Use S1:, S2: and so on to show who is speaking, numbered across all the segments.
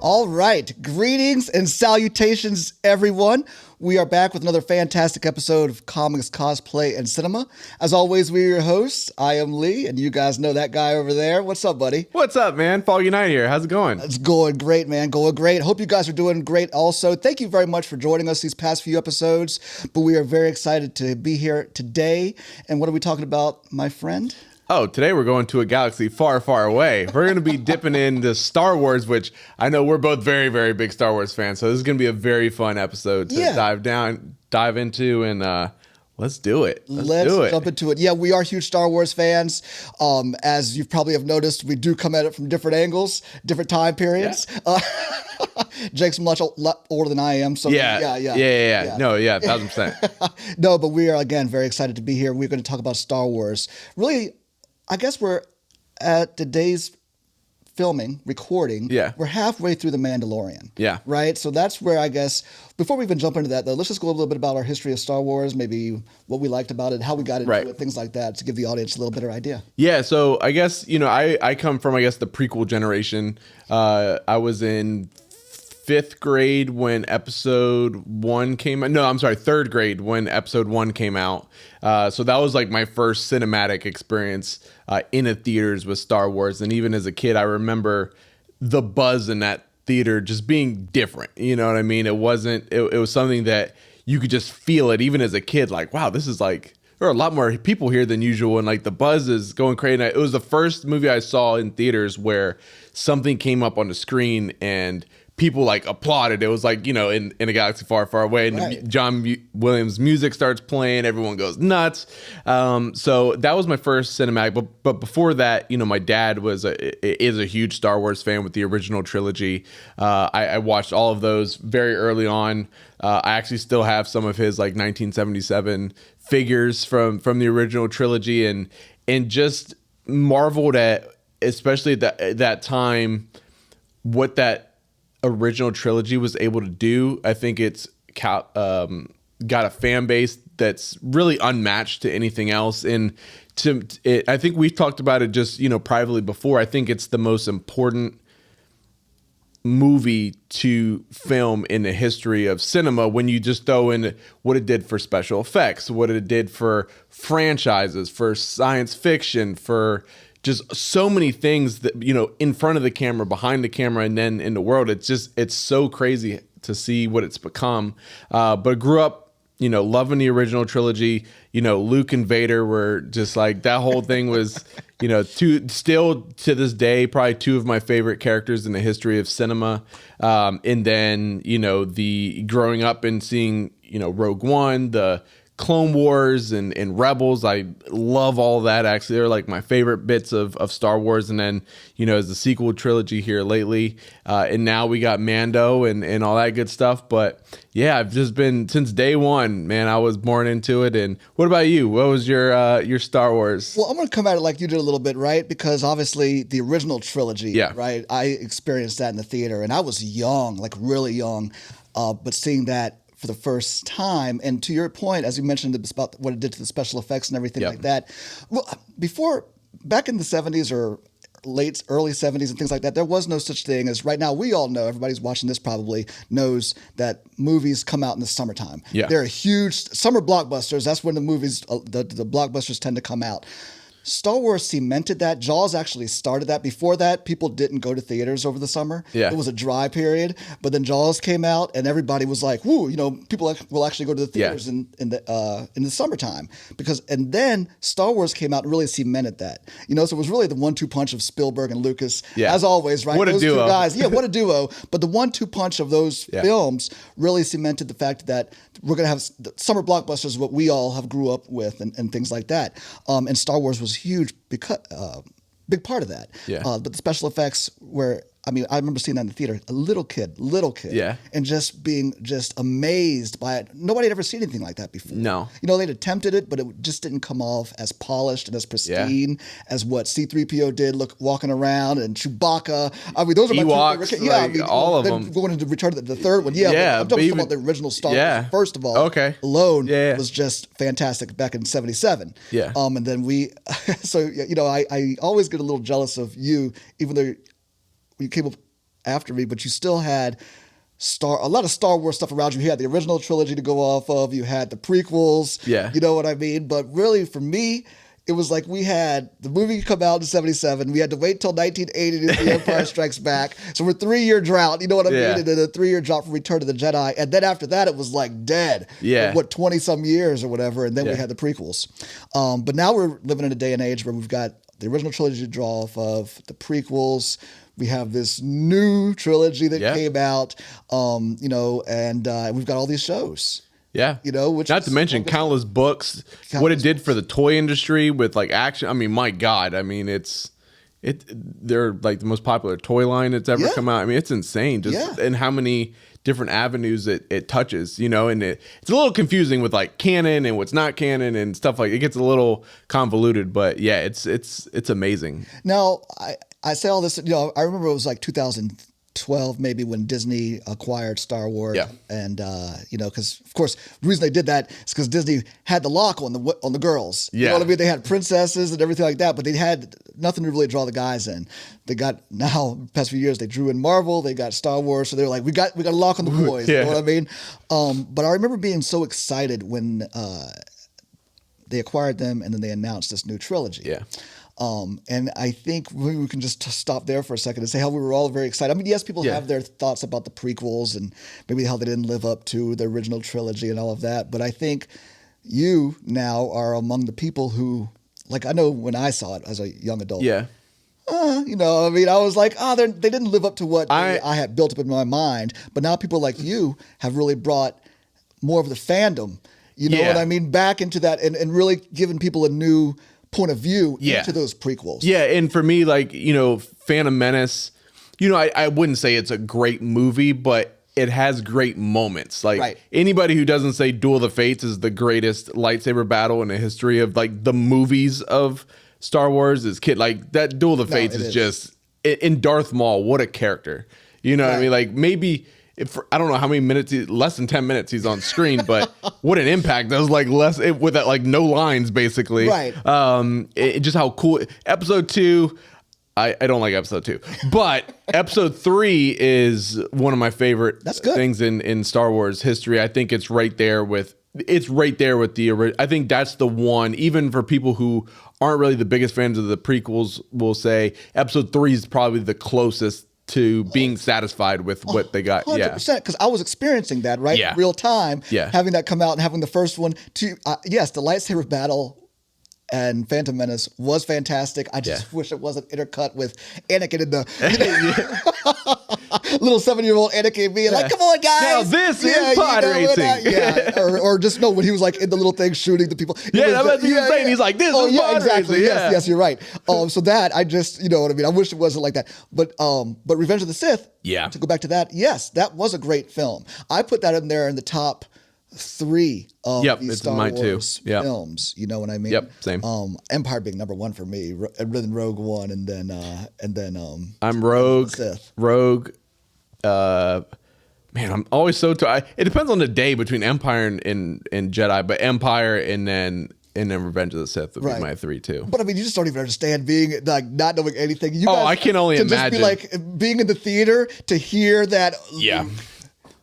S1: All right. Greetings and salutations, everyone. We are back with another fantastic episode of Comics, Cosplay, and Cinema. As always, we're your hosts. I am Lee, and you guys know that guy over there. What's up, buddy?
S2: What's up, man? Foggy Night here. How's it going?
S1: It's going great, man. Going great. Hope you guys are doing great also. Thank you very much for joining us these past few episodes. But we are very excited to be here today. And what are we talking about, my friend?
S2: Oh, today we're going to a galaxy far, far away. We're going to be dipping into Star Wars, which I know we're both very, very big Star Wars fans. So this is going to be a very fun episode to dive into, and let's do it.
S1: Let's jump into it. Yeah, we are huge Star Wars fans. As you probably have noticed, we do come at it from different angles, different time periods. Yeah. Jake's much older than I am. So
S2: yeah. No, 1,000%.
S1: No, but we are, again, very excited to be here. We're going to talk about Star Wars. Really, I guess we're at today's recording.
S2: Yeah.
S1: We're halfway through The Mandalorian.
S2: Yeah.
S1: Right? So that's where, I guess, before we even jump into that, though, let's just go a little bit about our history of Star Wars, maybe what we liked about it, how we got into it, things like that, to give the audience a little better idea.
S2: Yeah. So I guess, I come from, the prequel generation. I was in 5th grade when episode 1 came out. No, I'm sorry, 3rd grade when episode 1 came out. So that was like my first cinematic experience in a theaters with Star Wars. And even as a kid, I remember the buzz in that theater just being different. You know what I mean? It was something that you could just feel it even as a kid. Like, wow, this is like, there are a lot more people here than usual. And like the buzz is going crazy. And it was the first movie I saw in theaters where something came up on the screen and people like applauded. It was like, in a galaxy far, far away. And right. John Williams' music starts playing. Everyone goes nuts. So that was my first cinematic. But before that, my dad is a huge Star Wars fan with the original trilogy. I watched all of those very early on. I actually still have some of his like 1977 figures from the original trilogy, and just marveled at, especially at that time, what that original trilogy was able to do. I think it's got a fan base that's really unmatched to anything else. And I think we've talked about it just, privately before. I think it's the most important movie to film in the history of cinema when you just throw in what it did for special effects, what it did for franchises, for science fiction, for just so many things that, in front of the camera, behind the camera, and then in the world. It's so crazy to see what it's become. But grew up, loving the original trilogy. Luke and Vader were just like, that whole thing was, still to this day, probably 2 of my favorite characters in the history of cinema. And then, the growing up and seeing, RogueOne, the Clone Wars and Rebels. I love all that. Actually, they're like my favorite bits of Star Wars. And then, as the sequel trilogy here lately, and now we got Mando and all that good stuff. But yeah, I've just been, since day one, man, I was born into it. And what about you? What was your Star Wars?
S1: Well, I'm going to come at it like you did a little bit, right? Because obviously the original trilogy, right? I experienced that in the theater, and I was young, like really young, but seeing that for the first time. And to your point, as you mentioned about what it did to the special effects and everything like that. Well, back in the 70s or early 70s and things like that, there was no such thing as, right now, we all know, everybody's watching this probably knows that movies come out in the summertime.
S2: Yeah.
S1: They're huge summer blockbusters. That's when the movies, the blockbusters tend to come out. Star Wars cemented that. Jaws actually started that. Before that, people didn't go to theaters over the summer.
S2: Yeah.
S1: It was a dry period. But then Jaws came out, and everybody was like, "Woo!" People will actually go to the theaters in the summertime and then Star Wars came out and really cemented that. So it was really the 1-2 punch of Spielberg and Lucas, as always, right?
S2: What
S1: those
S2: a duo!
S1: Two guys, what a duo! But the 1-2 punch of those films really cemented the fact that we're going to have summer blockbusters, what we all have grew up with, and things like that. And Star Wars was huge because big part of that.
S2: Yeah.
S1: But the special effects were, I remember seeing that in the theater, a little kid, and just being amazed by it. Nobody had ever seen anything like that before.
S2: No.
S1: They'd attempted it, but it just didn't come off as polished and as pristine as what C-3PO did, walking around, and Chewbacca. Those are my
S2: Ewoks,
S1: two favorite.
S2: all of them.
S1: Going into Return of the third one. I'm talking about the original Star Wars. First of all, alone was just fantastic back in 77.
S2: Yeah.
S1: And then I always get a little jealous of you, even though you came up after me, but you still had a lot of Star Wars stuff around you. You had the original trilogy to go off of. You had the prequels.
S2: Yeah.
S1: You know what I mean? But really, for me, it was like we had the movie come out in 77. We had to wait till 1980 to The Empire Strikes Back. So we're 3-year drought. You know what I mean? And then a 3-year drought from Return of the Jedi. And then after that, it was like dead.
S2: Yeah.
S1: For 20-some years or whatever. And then we had the prequels. But now we're living in a day and age where we've got the original trilogy to draw off of, the prequels. We have this new trilogy that came out, and we've got all these shows.
S2: Yeah.
S1: Which
S2: not to mention countless books, what it did for the toy industry with like action. I mean, my God, I mean, they're like the most popular toy line that's ever come out. I mean, it's insane and how many different avenues it touches, and it's a little confusing with like canon and what's not canon and stuff like it gets a little convoluted, but yeah, it's amazing.
S1: Now, I say all this, I remember it was like 2012 maybe when Disney acquired Star Wars.
S2: Yeah.
S1: And, because, of course, the reason they did that is because Disney had the lock on the girls.
S2: Yeah.
S1: You know what I mean? They had princesses and everything like that, but they had nothing to really draw the guys in. They got, now, the past few years, they drew in Marvel, they got Star Wars, so they were like, we got a lock on the boys. You know what I mean? But I remember being so excited when they acquired them and then they announced this new trilogy.
S2: Yeah.
S1: And I think we can just stop there for a second and say how we were all very excited. I mean, yes, people have their thoughts about the prequels and maybe how they didn't live up to the original trilogy and all of that. But I think you now are among the people who, like, I know when I saw it as a young adult.
S2: Yeah.
S1: I was like, they didn't live up to what I had built up in my mind. But now people like you have really brought more of the fandom, you know what I mean, back into that and really giving people a new point of view into those prequels.
S2: Yeah, and for me, like, Phantom Menace, I wouldn't say it's a great movie, but it has great moments. Like anybody who doesn't say Duel of the Fates is the greatest lightsaber battle in the history of like the movies of Star Wars is like that Duel of the Fates is just in Darth Maul, what a character. You know what I mean? Like maybe I don't know how many minutes, less than 10 minutes he's on screen, but what an impact. That was like with that, like no lines basically.
S1: Right.
S2: Just how cool. Episode 2, I don't like episode 2, but episode 3 is one of my favorite things in Star Wars history. I think it's right there with the original. I think that's the one, even for people who aren't really the biggest fans of the prequels, will say episode 3 is probably the closest to being satisfied with what they got.
S1: 100%, because I was experiencing that, right? In real time, having that come out and having the first one. Yes, the lightsaber battle and Phantom Menace was fantastic. I just wish it wasn't intercut with Anakin in the little 7-year-old Anakin being like, "Come on, guys!
S2: Now this is pod racing."
S1: Or just when he was like in the little thing shooting the people.
S2: That's what he was saying. He's like, "This is pod racing."
S1: Yes, you're right. So that I just, you know what I mean. I wish it wasn't like that. But Revenge of the Sith.
S2: Yeah.
S1: To go back to that, yes, that was a great film. I put that in there in the top 3 of these Star Wars films. You know what I mean?
S2: Yep, same.
S1: Empire being number 1 for me, and then RogueOne, and then
S2: I'm Rogue.
S1: Sith.
S2: Rogue. Man, I'm always so tired. It depends on the day between Empire and Jedi, but Empire and then Revenge of the Sith would be my 3 too.
S1: But I mean, you just don't even understand being like not knowing anything. You guys,
S2: I can only imagine.
S1: Just be like being in the theater to hear that. Yeah.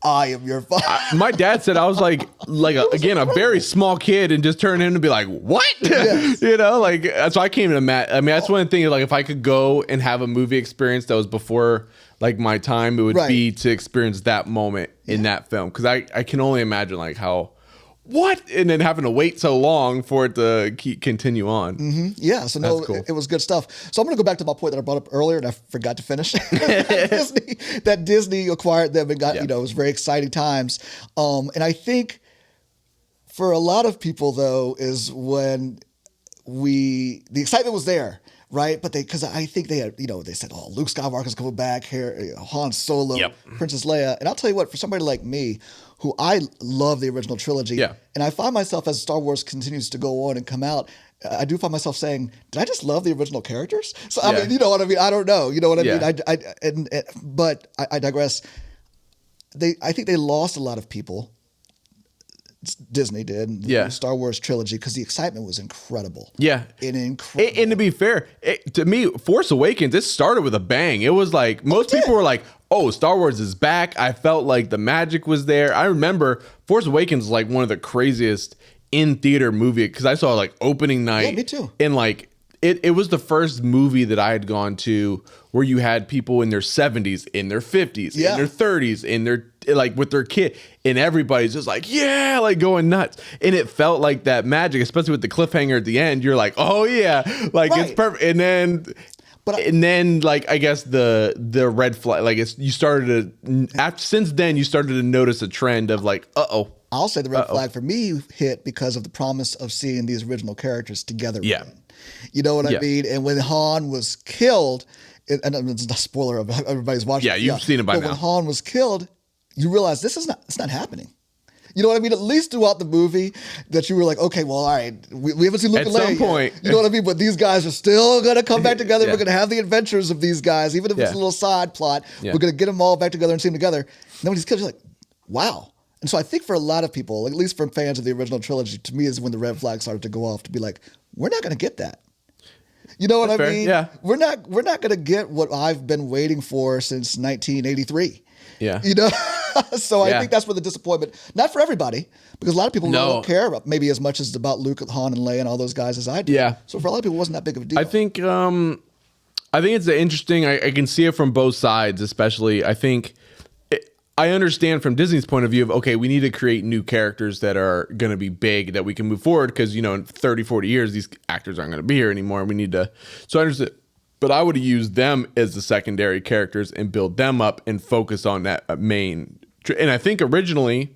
S1: I am your father.
S2: My dad said I was like a very small kid, and just turned in to be like, what? Yes. So I can't even imagine. I mean, that's one thing. Like, if I could go and have a movie experience that was before like my time, it would be to experience that moment in that film, because I can only imagine like how. What? And then having to wait so long for it to continue on.
S1: Mm-hmm. Yeah, so no, cool. It was good stuff. So I'm going to go back to my point that I brought up earlier and I forgot to finish. that Disney acquired them and got, it was very exciting times. And I think for a lot of people, though, is when the excitement was there. Right, but because I think they had, they said, "Oh, Luke Skywalker's coming back here, Han Solo, Princess Leia," and I'll tell you what, for somebody like me, who I love the original trilogy, and I find myself as Star Wars continues to go on and come out, I do find myself saying, "Did I just love the original characters?" So I mean, you know what I mean? I don't know, you know what I mean? But I digress. I think they lost a lot of people Disney did, the Star Wars trilogy, because the excitement was incredible.
S2: Yeah.
S1: And
S2: to be fair, to me, Force Awakens, it started with a bang. It was like, most people were like, oh, Star Wars is back. I felt like the magic was there. I remember Force Awakens was like one of the craziest in theater movie, because I saw like opening night.
S1: Yeah, me too.
S2: And like, it was the first movie that I had gone to where you had people in their 70s, in their 50s, in their 30s, in their, like, with their kid, and everybody's just like, yeah, like going nuts. And it felt like that magic, especially with the cliffhanger at the end. You're like, oh yeah, like it's perfect. And then like, I guess the red flag, like you started to, since then you started to notice a trend of like,
S1: I'll say the red flag for me hit because of the promise of seeing these original characters together again. You know what I mean? And when Han was killed, and it's not a spoiler of everybody's watching.
S2: Yeah, you've seen it by now.
S1: When Han was killed, you realize it's not happening. You know what I mean? At least throughout the movie, that you were like, okay, well, all right, we haven't seen Luke and Leia. At some point. You know what I mean? But these guys are still going to come back together. We're going to have the adventures of these guys, even if it's a little side plot. We're going to get them all back together and see them together. And then when he's killed, you're like, wow. And so I think for a lot of people, at least from fans of the original trilogy, to me is when the red flag started to go off, to be like, we're not going to get that. You know what I mean?
S2: Yeah.
S1: We're not going to get what I've been waiting for since 1983.
S2: Yeah.
S1: You know? So I think that's where the disappointment, not for everybody, because a lot of people don't care about maybe as much as about Luke, Han, and Leia and all those guys as I do.
S2: Yeah.
S1: So for a lot of people, it wasn't that big of a deal.
S2: I think it's interesting. I can see it from both sides, especially. I think I understand from Disney's point of view of, okay, we need to create new characters that are going to be big, that we can move forward, because, you know, in 30, 40 years, these actors aren't going to be here anymore. We need to, so I understand. But I would have used them as the secondary characters and build them up and focus on that main. And I think originally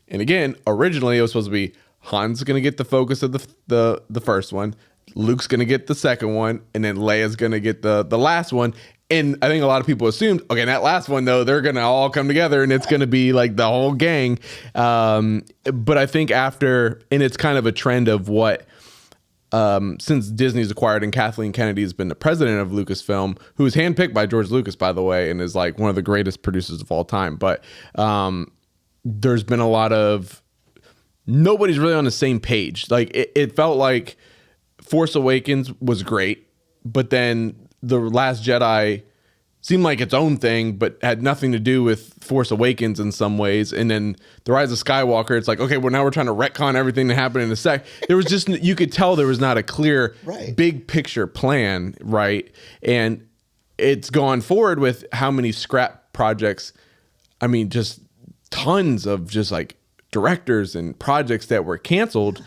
S2: it was supposed to be Han's going to get the focus of the first one, Luke's going to get the second one, and then Leia's going to get the last one. And I think a lot of people assumed, okay, that last one, though, they're going to all come together and it's going to be like the whole gang. But I think after, and it's kind of a trend of what, since Disney's acquired and Kathleen Kennedy has been the president of Lucasfilm, who was handpicked by George Lucas, by the way, and is like one of the greatest producers of all time. But there's been a lot of, nobody's really on the same page. Like it felt like Force Awakens was great, but then The Last Jedi seemed like its own thing, but had nothing to do with Force Awakens in some ways. And then The Rise of Skywalker, it's like, okay, well, now we're trying to retcon everything that happened in a sec. There was just, you could tell there was not a clear big picture plan, right? And it's gone forward with how many scrap projects, I mean, just tons of just like directors and projects that were canceled.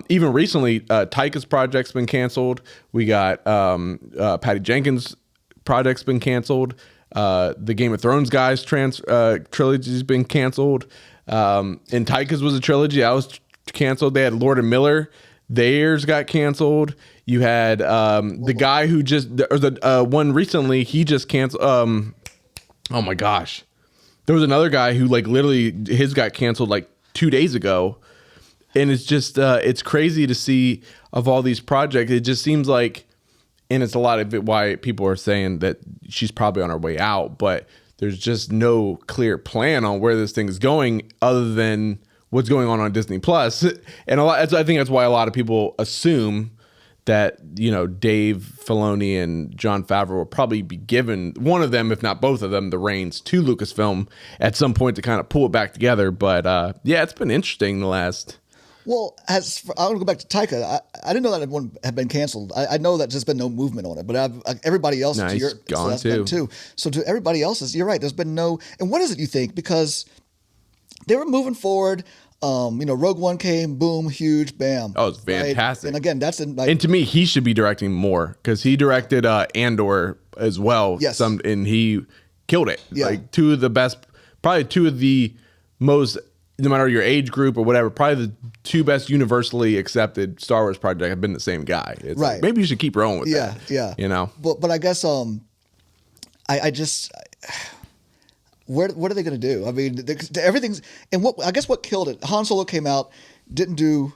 S2: Even recently, Taika's project's been canceled. We got Patty Jenkins' project's been canceled. The Game of Thrones guys trilogy's been canceled. And Taika's was a trilogy. That was canceled. They had Lord and Miller. Theirs got canceled. You had the guy who just, or the one recently, he just canceled. Oh my gosh. There was another guy who like literally his got canceled like 2 days ago. And it's just, it's crazy to see of all these projects. It just seems like, and it's a lot of it why people are saying that she's probably on her way out, but there's just no clear plan on where this thing is going other than what's going on Disney Plus. And I think that's why a lot of people assume that, you know, Dave Filoni and Jon Favreau will probably be given, one of them, if not both of them, the reins to Lucasfilm at some point to kind of pull it back together. But yeah, it's been interesting the last.
S1: Well, I want to go back to Taika. I didn't know that one had been canceled. I know that there's been no movement on it, but everybody else
S2: is gone too.
S1: So to everybody else's, you're right. There's been no. And what is it you think? Because they were moving forward. RogueOne came, boom, huge, bam.
S2: Oh, it's fantastic.
S1: Right? And again, that's
S2: and to me, he should be directing more because he directed Andor as well.
S1: Yes,
S2: and he killed it.
S1: Yeah.
S2: Like two of the best, probably two of the most, no matter your age group or whatever, probably the two best universally accepted Star Wars project have been the same guy. It's
S1: right.
S2: Like, maybe you should keep rolling with that.
S1: Yeah.
S2: You know.
S1: But I guess I just. What are they going to do? I mean, everything's, and what killed it? Han Solo came out, didn't do.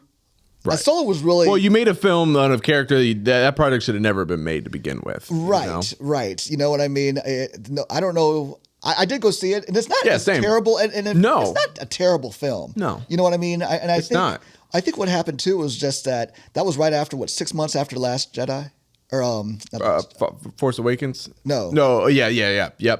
S1: Right. Solo was really
S2: well. You made a film on a character that project should have never been made to begin with.
S1: Right, right. You know what I mean? I don't know. I did go see it, and it's not
S2: same.
S1: terrible. And it's not a terrible film.
S2: No.
S1: You know what I mean? I think
S2: not.
S1: I think what happened too was just that was right after 6 months after The Last Jedi, or
S2: Force Awakens.
S1: No,
S2: yep.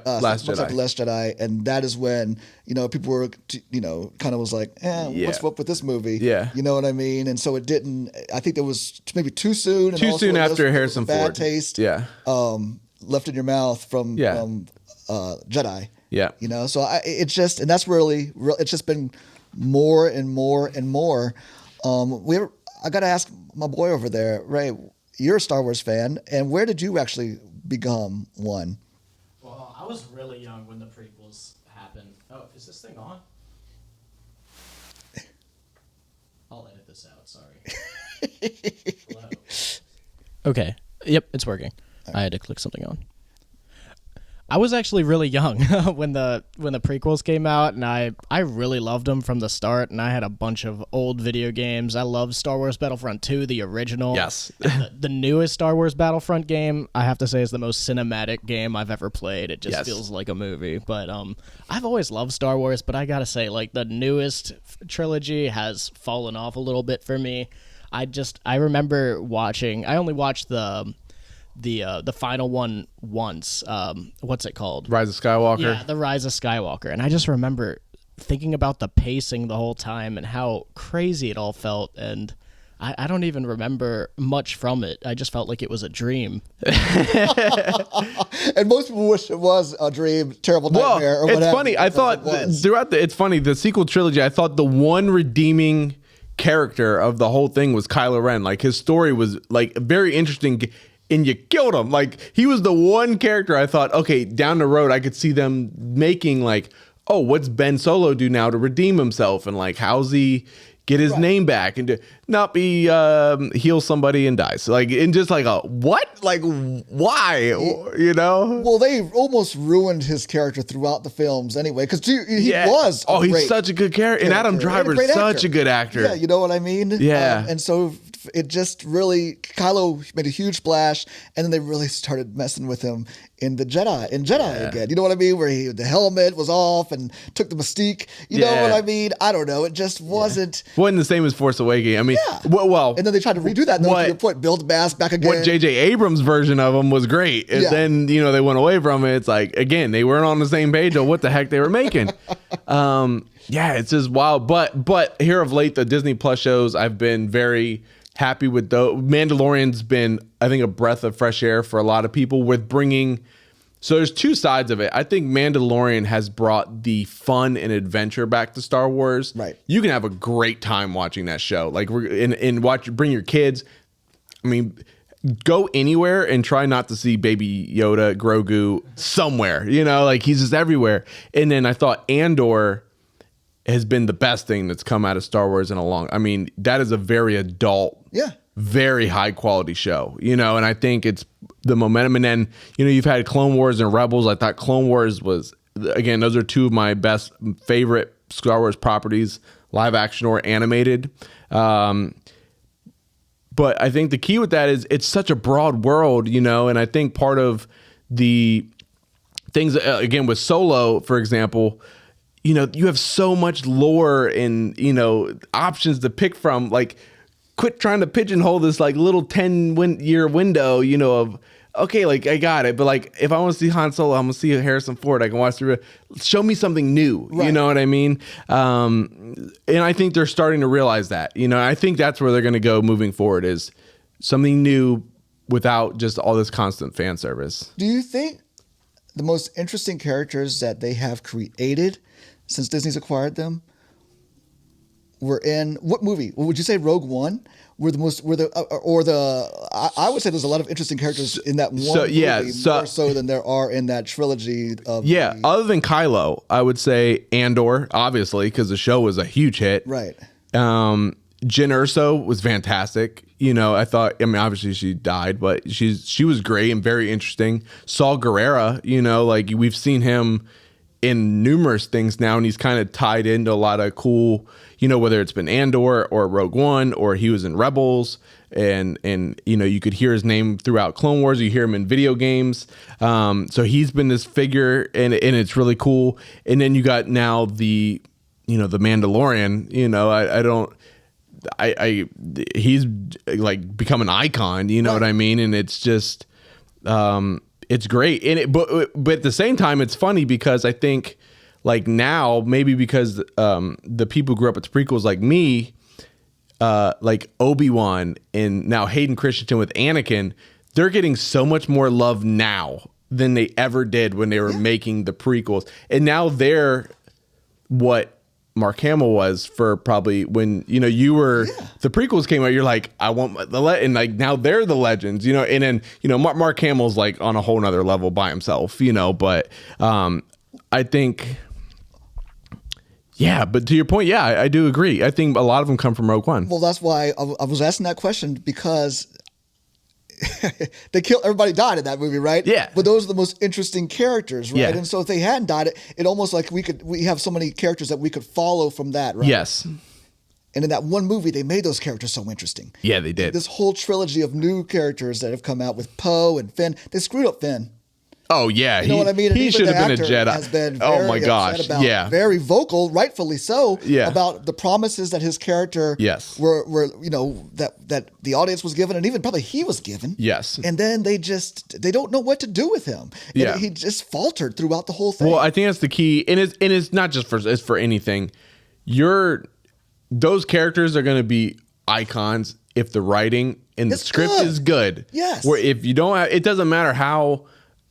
S1: Last Jedi. After Last Jedi, and that is when people were kind of was like, what's up with this movie?
S2: Yeah,
S1: you know what I mean. And so it didn't. I think it was maybe too soon.
S2: Too soon after Harrison Ford.
S1: Bad taste.
S2: Yeah.
S1: Left in your mouth from Jedi.
S2: Yeah.
S1: So it's just, and that's really it's just been more and more and more. I got to ask my boy over there, Ray. You're a Star Wars fan, and where did you actually become one?
S3: Well, I was really young when the prequels happened. Oh, is this thing on? I'll edit this out, sorry. Hello. Okay. Yep, it's working. Right. I had to click something on. I was actually really young when the prequels came out, and I really loved them from the start, and I had a bunch of old video games. I loved Star Wars Battlefront 2, the original.
S2: Yes.
S3: the newest Star Wars Battlefront game, I have to say, is the most cinematic game I've ever played. It just feels like a movie. But I've always loved Star Wars, but I gotta say, like, the newest trilogy has fallen off a little bit for me. I remember watching. I only watched the final one once. What's it called?
S2: Rise of Skywalker.
S3: Yeah, the Rise of Skywalker. And I just remember thinking about the pacing the whole time and how crazy it all felt. And I don't even remember much from it. I just felt like it was a dream.
S1: And most people wish it was a dream, terrible nightmare, or whatever.
S2: It's funny. I thought it's funny. The sequel trilogy, I thought the one redeeming character of the whole thing was Kylo Ren. Like, his story was like very interesting. And you killed him. Like, he was the one character I thought, okay, down the road, I could see them making like, oh, what's Ben Solo do now to redeem himself? And like, how's he get his name back and to not be heal somebody and dies? Like, and just like what? Like, why?
S1: Well, they almost ruined his character throughout the films anyway, because he was.
S2: Oh, he's such a good character. And Adam Driver's such a good actor.
S1: Yeah, you know what I mean?
S2: Yeah.
S1: And so it just really, Kylo made a huge splash, and then they really started messing with him in Jedi again. You know what I mean? Where the helmet was off and took the mystique. You know what I mean? I don't know. It just wasn't.
S2: Wasn't the same as Force Awakens. I mean, well.
S1: And then they tried to redo that. And to your point, build the mask back again.
S2: What J.J. Abrams' version of him was great. And then, they went away from it. It's like, again, they weren't on the same page on what the heck they were making. It's just wild. But here of late, the Disney Plus shows, I've been very happy with. Mandalorian's been, I think, a breath of fresh air for a lot of people with bringing. So there's two sides of it. I think Mandalorian has brought the fun and adventure back to Star Wars.
S1: Right.
S2: You can have a great time watching that show. Like, bring your kids. I mean, go anywhere and try not to see Baby Yoda, Grogu somewhere. Like, he's just everywhere. And then I thought Andor has been the best thing that's come out of Star Wars in a long. I mean, that is a very adult, very high quality show. And I think it's the momentum. And then you've had Clone Wars and Rebels. I thought Clone Wars was, again, those are two of my best favorite Star Wars properties, live action or animated. But I think the key with that is it's such a broad world, and I think part of the things, again, with Solo, for example, you have so much lore and, options to pick from. Like, quit trying to pigeonhole this like little 10-year window, of, okay, like, I got it. But like, if I want to see Han Solo, I'm going to see Harrison Ford. I can watch show me something new. Right. You know what I mean? And I think they're starting to realize that, I think that's where they're going to go moving forward, is something new without just all this constant fan service.
S1: Do you think the most interesting characters that they have created since Disney's acquired them were in what movie? Would you say RogueOne? I would say there's a lot of interesting characters in that one movie, more so than there are in that trilogy of
S2: other than Kylo, I would say Andor, obviously, because the show was a huge hit.
S1: Right.
S2: Jyn Erso was fantastic. I thought, obviously she died, but she was great and very interesting. Saul Guerrera, like, we've seen him in numerous things now, and he's kind of tied into a lot of cool, whether it's been Andor or RogueOne, or he was in Rebels, and you could hear his name throughout Clone Wars. You hear him in video games. So he's been this figure, and it's really cool. And then you got now the Mandalorian. He's like become an icon. You know what I mean? And it's just, it's great. And but at the same time, it's funny because I think like now maybe because the people who grew up with the prequels like me. Like Obi-Wan and now Hayden Christensen with Anakin, they're getting so much more love now than they ever did when they were making the prequels. And now they're what Mark Hamill was for probably when, you were, the prequels came out, you're like, I want and like now they're the legends, and then, Mark Hamill's like on a whole nother level by himself, but I think... Yeah, but to your point, I do agree. I think a lot of them come from RogueOne.
S1: Well, that's why I was asking that question, because everybody died in that movie, right?
S2: Yeah.
S1: But those are the most interesting characters, right?
S2: Yeah.
S1: And so if they hadn't died, it almost like we have so many characters that we could follow from that, right?
S2: Yes.
S1: And in that one movie, they made those characters so interesting.
S2: Yeah, they did.
S1: This whole trilogy of new characters that have come out with Poe and Finn, they screwed up Finn.
S2: Oh yeah,
S1: you know what I mean?
S2: He should have been a Jedi.
S1: Has been
S2: Oh my gosh,
S1: very vocal, rightfully so,
S2: Yeah.
S1: about the promises that his character, were that the audience was given, and even probably he was given.
S2: Yes,
S1: and then they don't know what to do with him. And he just faltered throughout the whole thing.
S2: Well, I think that's the key, and it's not just for anything. Those characters are going to be icons if the writing and the script is good.
S1: Yes.
S2: Where if you don't, it doesn't matter how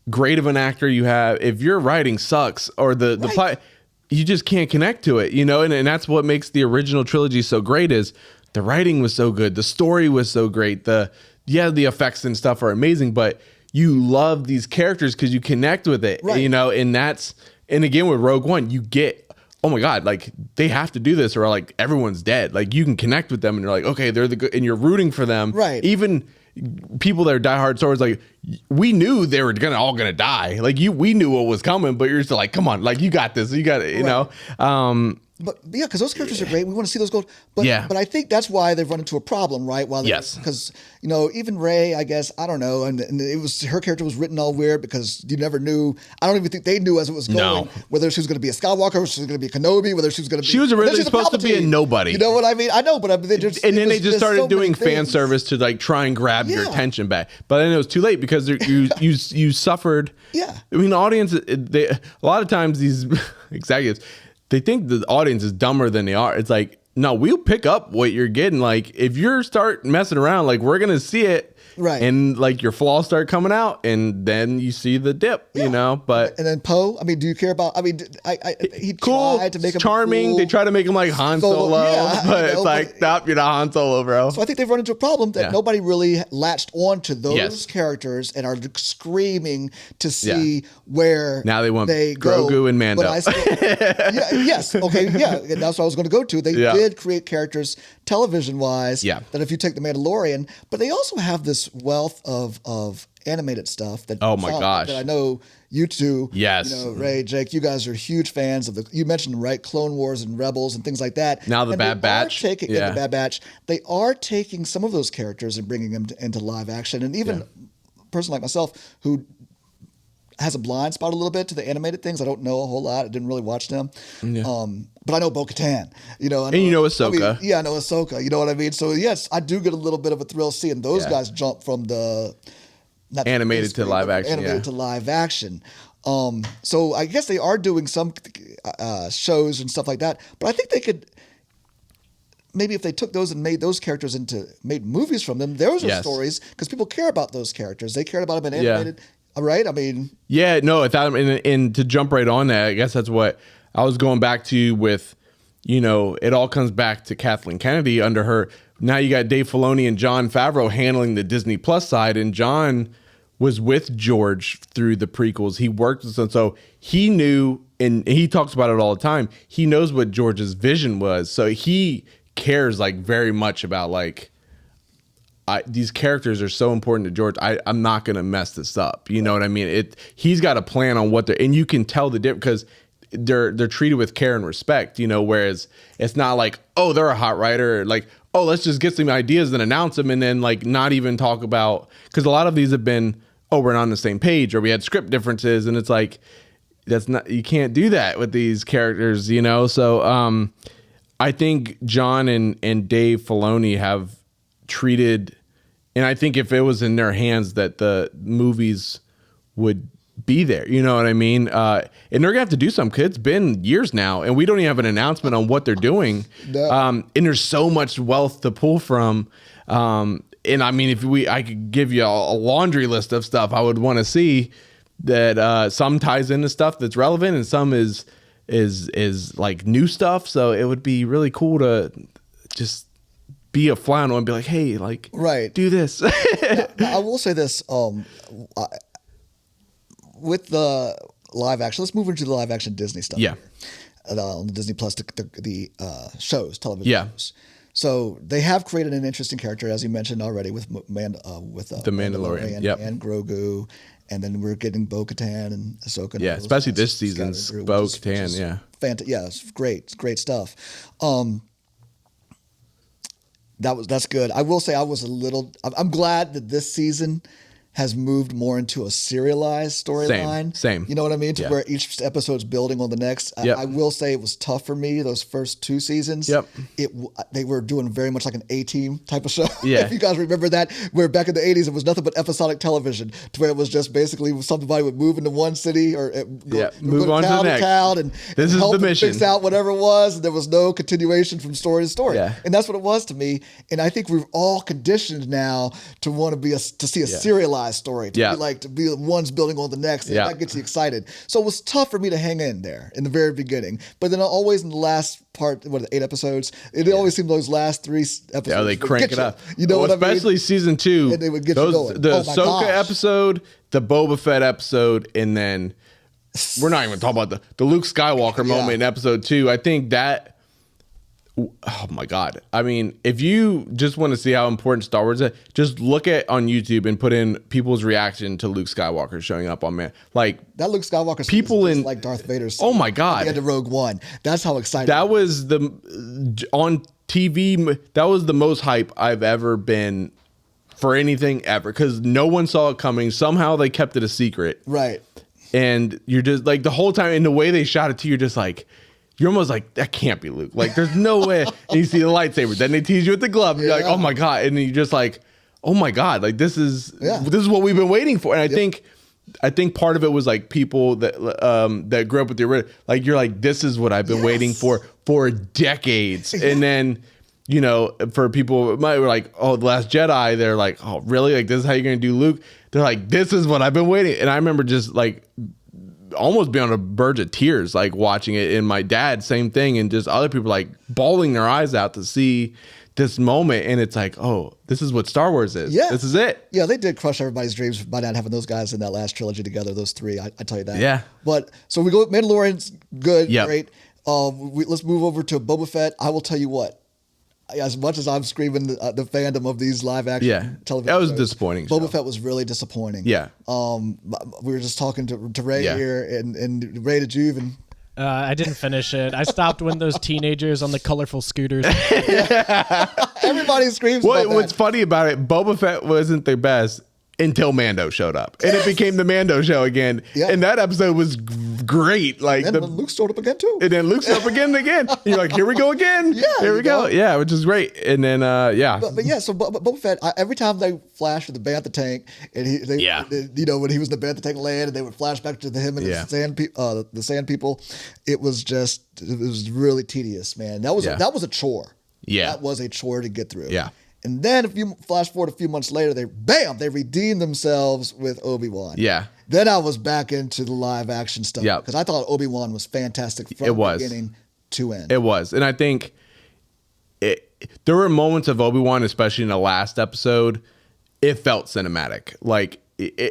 S2: great of an actor you have, if your writing sucks or the plot, you just can't connect to it, and that's what makes the original trilogy so great. Is the writing was so good, the story was so great, the effects and stuff are amazing, but you love these characters because you connect with it, and again with RogueOne, you get, oh my god, like they have to do this or like everyone's dead. Like you can connect with them and you're like, okay, they're the good, and you're rooting for them,
S1: right?
S2: Even people that are diehard Star Wars, like we knew they were all gonna die. Like we knew what was coming, but you're still like, come on, like you got this, you got it, you know.
S1: But yeah, because those characters are great. We want to see those go. But but I think that's why they've run into a problem, right? Because even Rey, I guess, I don't know, and it was her character was written all weird because you never knew. I don't even think they knew as it was going whether she was going to be a Skywalker, whether she was going to be a Kenobi, whether she was going to be.
S2: She was originally supposed to be a nobody.
S1: You know what I mean? I know, but they just
S2: and then they just started doing fan service to like try and grab your attention back. But then it was too late because you suffered.
S1: Yeah,
S2: I mean, the audience. A lot of times these executives, they think the audience is dumber than they are. It's like, no, we'll pick up what you're getting. Like, if you start messing around, like, we're going to see it.
S1: Right.
S2: And, like, your flaws start coming out, and then you see the dip, But
S1: and then Poe, I mean, do you care about, he
S2: cool,
S1: tried to make him
S2: charming. Cool. They try to make him like Han Solo, but it's like, nope, you're not Han Solo, bro.
S1: So I think they've run into a problem that nobody really latched on to those characters and are screaming to see where
S2: now they want
S1: Grogu
S2: go. And Mando.
S1: Yes. Okay. Yeah. And that's what I was going to go to. They did create characters television-wise that if you take The Mandalorian, but they also have this wealth of animated stuff that that I know you two, Ray, Jake, you guys are huge fans of you mentioned Clone Wars and Rebels and things like that.
S2: Now the Bad Batch,
S1: the Bad Batch, they are taking some of those characters and bringing them into live action, and even a person like myself who has a blind spot a little bit to the animated things. I don't know a whole lot. I didn't really watch them. But I know Bo-Katan,
S2: and Ahsoka.
S1: I know Ahsoka. You know what I mean? So yes, I do get a little bit of a thrill seeing those guys jump from the
S2: animated to live action.
S1: Animated to live action. So I guess they are doing some shows and stuff like that. But I think they could maybe if they took those and made those characters made movies from them. Those are stories because people care about those characters. They cared about them in animated. Right? I mean,
S2: and to jump right on that, I guess that's what I was going back to with, it all comes back to Kathleen Kennedy under her. Now you got Dave Filoni and Jon Favreau handling the Disney Plus side, and Jon was with George through the prequels. He worked with them, so he knew, and he talks about it all the time. He knows what George's vision was, so he cares like very much about like. These characters are so important to George. I'm not going to mess this up. You know what I mean? He's got a plan on what they're, and you can tell the difference because they're treated with care and respect, whereas it's not like, oh, they're a hot writer, like, oh, let's just get some ideas and announce them and then like not even talk about, because a lot of these have been, oh, we're not on the same page or we had script differences, and it's like, that's not, you can't do that with these characters, so I think John and Dave Filoni have treated, and I think if it was in their hands that the movies would be there, you know what I mean? And they're gonna have to do something, 'cause it's been years now and we don't even have an announcement on what they're doing. No. And there's so much wealth to pull from. And I mean, I could give you a laundry list of stuff I would want to see that some ties into stuff that's relevant and some is like new stuff. So it would be really cool to just be a fly on the wall and be like, hey, like,
S1: right,
S2: do this.
S1: Now, I will say this, with the live action, let's move into the live action Disney stuff.
S2: Yeah.
S1: On the Disney Plus, the shows, television shows. So they have created an interesting character, as you mentioned already, with the Mandalorian, and Grogu, and then we're getting Bo-Katan and Ahsoka.
S2: Yeah, especially this season's Bo-Katan. Yeah,
S1: it's great stuff. That's good. I will say I'm glad that this season has moved more into a serialized storyline.
S2: Same.
S1: You know what I mean? To where each episode's building on the next.
S2: Yep.
S1: I will say it was tough for me those first 2 seasons.
S2: Yep.
S1: They were doing very much like an A-Team type of show.
S2: Yeah.
S1: If you guys remember that, where back in the 80s it was nothing but episodic television, to where it was just basically somebody would move into one city or
S2: move on to the next.
S1: Town and
S2: this is
S1: help
S2: the mission.
S1: Fix out whatever it was, and there was no continuation from story to story.
S2: Yeah.
S1: And that's what it was to me. And I think we're all conditioned now to want to see a serialized story. To be the ones building on the next, and that gets you excited. So it was tough for me to hang in there in the very beginning, but then always in the last part, 8 episodes, it always seemed those last 3 episodes.
S2: Yeah, they crank it up.
S1: You know what I mean?
S2: Especially season 2.
S1: And they would get you going.
S2: The Ahsoka episode, the Boba Fett episode, and then we're not even talking about the Luke Skywalker moment in episode 2. I think that. Oh my God. I mean, if you just want to see how important Star Wars is, just look on YouTube and put in people's reaction to Luke Skywalker showing up on like
S1: that Luke Skywalker
S2: people in
S1: like Darth Vader's.
S2: Oh my God.
S1: At the end of Rogue-One. That's how excited
S2: that was on TV. That was the most hype I've ever been for anything ever, because no one saw it coming. Somehow they kept it a secret.
S1: Right.
S2: And you're just like, the whole time, in the way they shot it to you, you're just like, you're almost like, that can't be Luke. Like, there's no way. And you see the lightsaber. Then they tease you with the glove. And you're like, oh my God. And you're just like, oh my God. Like, this is what we've been waiting for. And I think part of it was like people that grew up with the original. Like, you're like, this is what I've been waiting for decades. And then, for people who were like, oh, The Last Jedi, they're like, oh, really? Like, this is how you're going to do Luke? They're like, this is what I've been waiting. And I remember just like, almost be on the verge of tears, like watching it. And my dad, same thing. And just other people like bawling their eyes out to see this moment. And it's like, oh, this is what Star Wars is. Yeah. This is it.
S1: Yeah, they did crush everybody's dreams by not having those guys in that last trilogy together, those 3. I tell you that.
S2: Yeah.
S1: But so we go, Mandalorian's good, great. Let's move over to Boba Fett. I will tell you what. As much as I'm screaming the fandom of these live action television
S2: that was
S1: shows,
S2: disappointing.
S1: Boba Fett was really disappointing.
S2: Yeah.
S1: We were just talking to Ray here, and Ray, did you even?
S3: I didn't finish it. I stopped when those teenagers on the colorful scooters.
S1: Everybody screams.
S2: What's funny about it? Boba Fett wasn't the best until Mando showed up, and it became the Mando show again. Yeah. And that episode was great. Like,
S1: and then Luke showed up again too.
S2: And then Luke showed up again. And you're like, here we go again. Yeah, here we go. Yeah, which is great. And then but
S1: so Boba Fett, every time they flash with the Bantha tank, and when he was in the Bantha tank land, and they would flash back to him and the sand people, it was really tedious, man. That was a chore.
S2: Yeah,
S1: that was a chore to get through.
S2: Yeah.
S1: And then if you flash forward a few months later, they redeemed themselves with Obi-Wan.
S2: Yeah.
S1: Then I was back into the live action stuff. Yeah. Because I thought Obi-Wan was fantastic from beginning to end.
S2: It was. And I think there were moments of Obi-Wan, especially in the last episode, it felt cinematic. Like,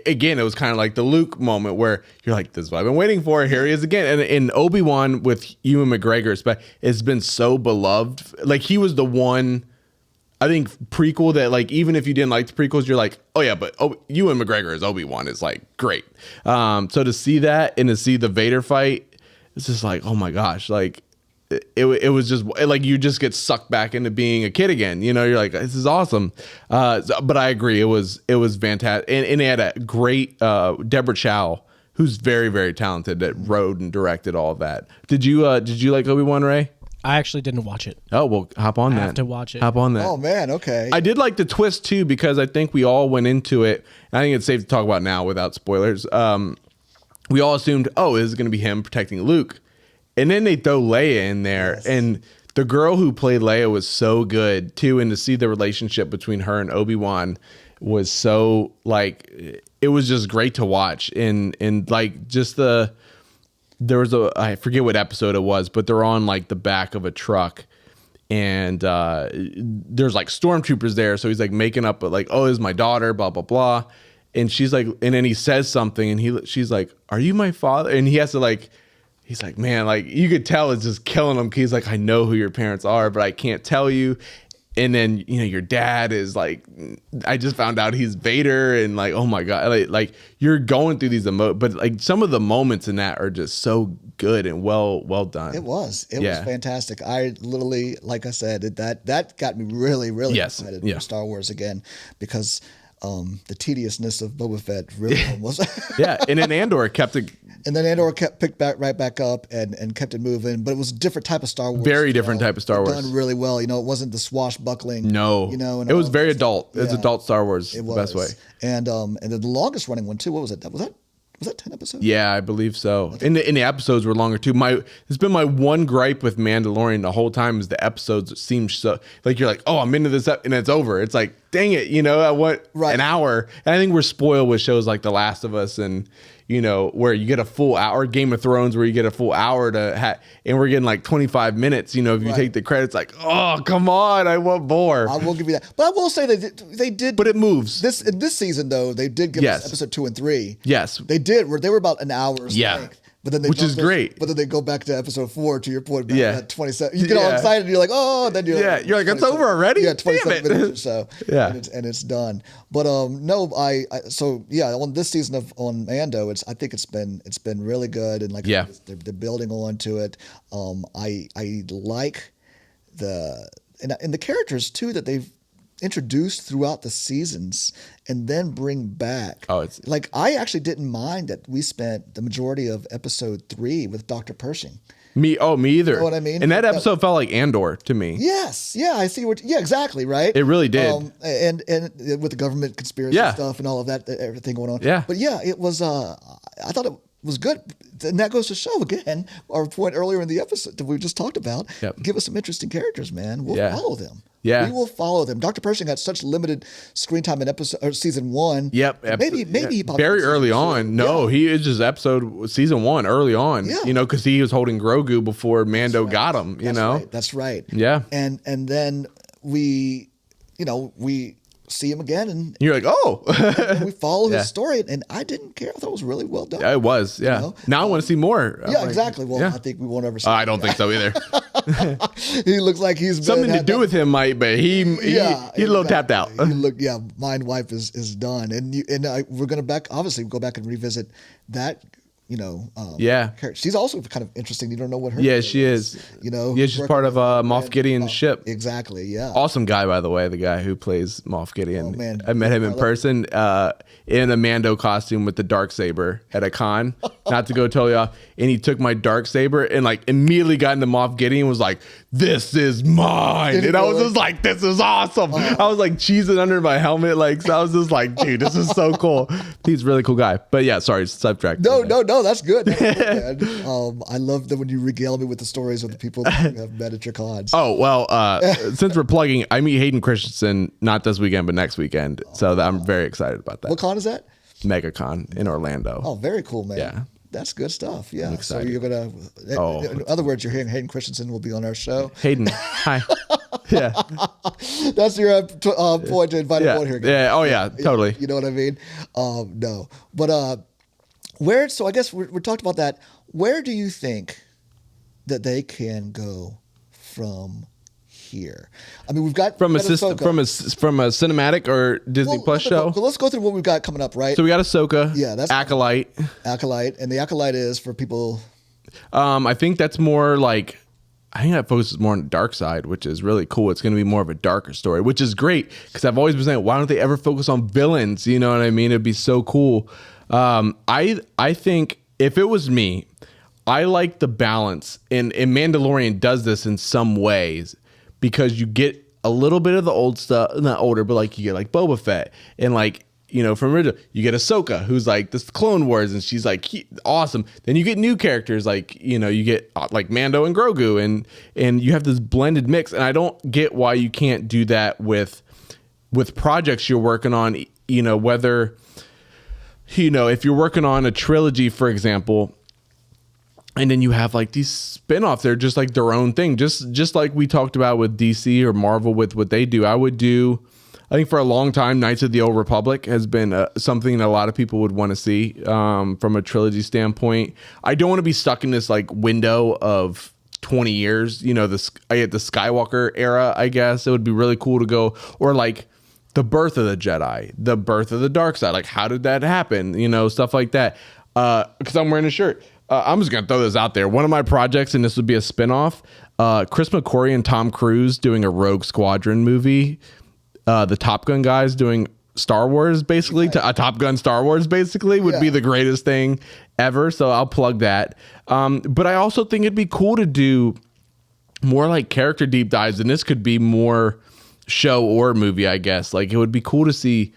S2: again, it was kind of like the Luke moment where you're like, this is what I've been waiting for. Here he is again. And Obi-Wan with Ewan McGregor, it's been so beloved. Like, he was the one, I think, prequel that, like, even if you didn't like the prequels, you're like, oh yeah, but Ewan McGregor as Obi-Wan is like great. So to see that and to see the Vader fight it's just like, oh my gosh, like it was just like you just get sucked back into being a kid again. You know, you're like, this is awesome. But I agree, it was fantastic, and it had a great Deborah Chow, who's very, very talented, that wrote and directed all of that. Did you like Obi-Wan, Ray?
S3: I actually didn't watch it.
S2: Oh, well, hop on that.
S3: I have to watch it.
S2: Hop on that.
S1: Oh man, okay.
S2: I did like the twist too, because I think we all went into it. I think it's safe to talk about now without spoilers. We all assumed, oh, this is going to be him protecting Luke. And then they throw Leia in there. Yes. And the girl who played Leia was so good too. And to see the relationship between her and Obi-Wan was so, like, it was just great to watch. And like, just there was I forget what episode it was, but they're on like the back of a truck, and there's like stormtroopers there. So he's like making up, like, oh, this is my daughter, blah, blah, blah. And she's like, and then he says something, and she's like, are you my father? And he has to like, he's like, man, like, you could tell it's just killing him. He's like, I know who your parents are, but I can't tell you. And then, you know, your dad is like, I just found out he's Vader, and like, oh my God, like you're going through these but like some of the moments in that are just so good and well done.
S1: It was fantastic. I literally, like I said, that got me really, really excited for Star Wars again, because the tediousness of Boba Fett really almost.
S2: Yeah, and then Andor kept it.
S1: And then Andor picked right back up and kept it moving, but it was a different type of Star Wars.
S2: Very different type of Star Wars.
S1: Done really well. You know, it wasn't the swashbuckling.
S2: No.
S1: You know, and
S2: it was very adult. It's adult Star Wars.
S1: It was
S2: the best way.
S1: And the longest running one too. What was it? Was that 10 episodes?
S2: Yeah, I believe so. And the episodes were longer too. It's been my one gripe with Mandalorian the whole time, is the episodes seem so, like, you're like, oh, I'm into this and it's over. It's like, dang it, you know, I want an hour. And I think we're spoiled with shows like The Last of Us, and you know, where you get a full hour, Game of Thrones, where you get a full hour and we're getting like 25 minutes, you know, if you take the credits, like, oh, come on, I want more.
S1: I will give you that. But I will say they did.
S2: But it moves.
S1: In this season, though, they did give us episode 2 and 3.
S2: Yes.
S1: They did, where they were about an hour's length. But then
S2: which is great.
S1: But then they go back to episode 4, to your point, back at 27. You get all excited, and you're like, oh, then you're
S2: like, it's over already?
S1: Yeah, 27 minutes or so.
S2: Yeah.
S1: And it's done. But no, on this season on Mando, I think it's been really good, and like they're building on to it. I like and the characters too that they've introduced throughout the seasons and then bring back. Oh, it's like, I actually didn't mind that we spent the majority of episode 3 with Dr. Pershing.
S2: Me either.
S1: You know what I mean?
S2: And that episode felt like Andor to me.
S1: Yes. Yeah, I see exactly, right?
S2: It really did.
S1: And with the government conspiracy stuff and all of that, everything going on.
S2: Yeah.
S1: But yeah, it was, I thought it was good. And that goes to show, again, our point earlier in the episode that we just talked about. Yep. Give us some interesting characters, man. We'll follow them.
S2: Yeah,
S1: we will follow them. Dr. Pershing had such limited screen time in season 1.
S2: Yep,
S1: maybe he popped
S2: very early on. No, he is just season 1 early on. Yeah. You know, because he was holding Grogu before Mando got him. You know,
S1: that's right.
S2: Yeah,
S1: and then we see him again, and
S2: you're like, oh,
S1: and we follow his story, and I didn't care. I thought it was really well done.
S2: Yeah, it was. Yeah. You know? Now I want to see more.
S1: Yeah, exactly. Well, I think we won't ever see.
S2: I don't think so either.
S1: He looks like he's
S2: something to do with him, might, but he's a little tapped out.
S1: Mind wipe is done, and we're gonna go back and revisit that. You know, she's also kind of interesting. You don't know what her.
S2: Yeah, she is.
S1: You know,
S2: she's part of Moff Gideon's ship.
S1: Exactly. Yeah.
S2: Awesome guy, by the way. The guy who plays Moff Gideon.
S1: Oh, man.
S2: I met him in person in a Mando costume with the Darksaber at a con. Not to go totally off. And he took my Darksaber and like immediately got into Moff Gideon and was like, "This is mine." And I was just like, "This is awesome." I was like cheesing under my helmet, like, so I was just like, "Dude, this is so cool." He's a really cool guy. But yeah, sorry, sidetrack.
S1: No, that's good. That's good, I love that when you regale me with the stories of the people that you have met at your cons.
S2: Oh, well, since we're plugging, I meet Hayden Christensen not this weekend, but next weekend. So I'm very excited about that.
S1: What con is that?
S2: MegaCon in Orlando.
S1: Oh, very cool, man.
S2: Yeah.
S1: That's good stuff. Yeah. So you're going to, in other words, you're hearing Hayden Christensen will be on our show.
S2: Hayden, hi. Yeah.
S1: That's your point to invite him on here.
S2: Yeah. Oh, yeah. Totally.
S1: You know what I mean? No. But so I guess we're talking about that. Where do you think that they can go from here? I mean, we've got
S2: from a cinematic or Disney Plus show.
S1: Let's go through what we've got coming up, right?
S2: So we got Ahsoka.
S1: Yeah, that's
S2: Acolyte,
S1: and the Acolyte is for people
S2: I think that's more like, I think that focuses more on the dark side, which is really cool. It's going to be more of a darker story, which is great because I've always been saying, why don't they ever focus on villains? You know what I mean? It'd be so cool. I think if it was me, I like the balance, and Mandalorian does this in some ways because you get a little bit of the old stuff, not older, but like you get like Boba Fett and like, you know, from original, you get Ahsoka, who's like this Clone Wars, and she's like awesome. Then you get new characters, like, you know, you get like Mando and Grogu, and you have this blended mix. And I don't get why you can't do that with projects you're working on. You know, whether, you know, if you're working on a trilogy, for example, and then you have like these spin-offs, they're just like their own thing, just like we talked about with DC or Marvel with what they do. I think for a long time, Knights of the Old Republic has been something that a lot of people would want to see from a trilogy standpoint. I don't want to be stuck in this like window of 20 years, you know, the Skywalker era, I guess. It would be really cool to go, or like the birth of the Jedi, the birth of the dark side. Like, how did that happen? You know, stuff like that. Because I'm wearing a shirt. I'm just going to throw this out there. One of my projects, and this would be a spinoff, Chris McQuarrie and Tom Cruise doing a Rogue Squadron movie. The Top Gun guys doing Star Wars, basically, a Top Gun Star Wars, basically, would be the greatest thing ever. So I'll plug that. But I also think it'd be cool to do more like character deep dives, and this could be more show or movie, I guess. Like, it would be cool to see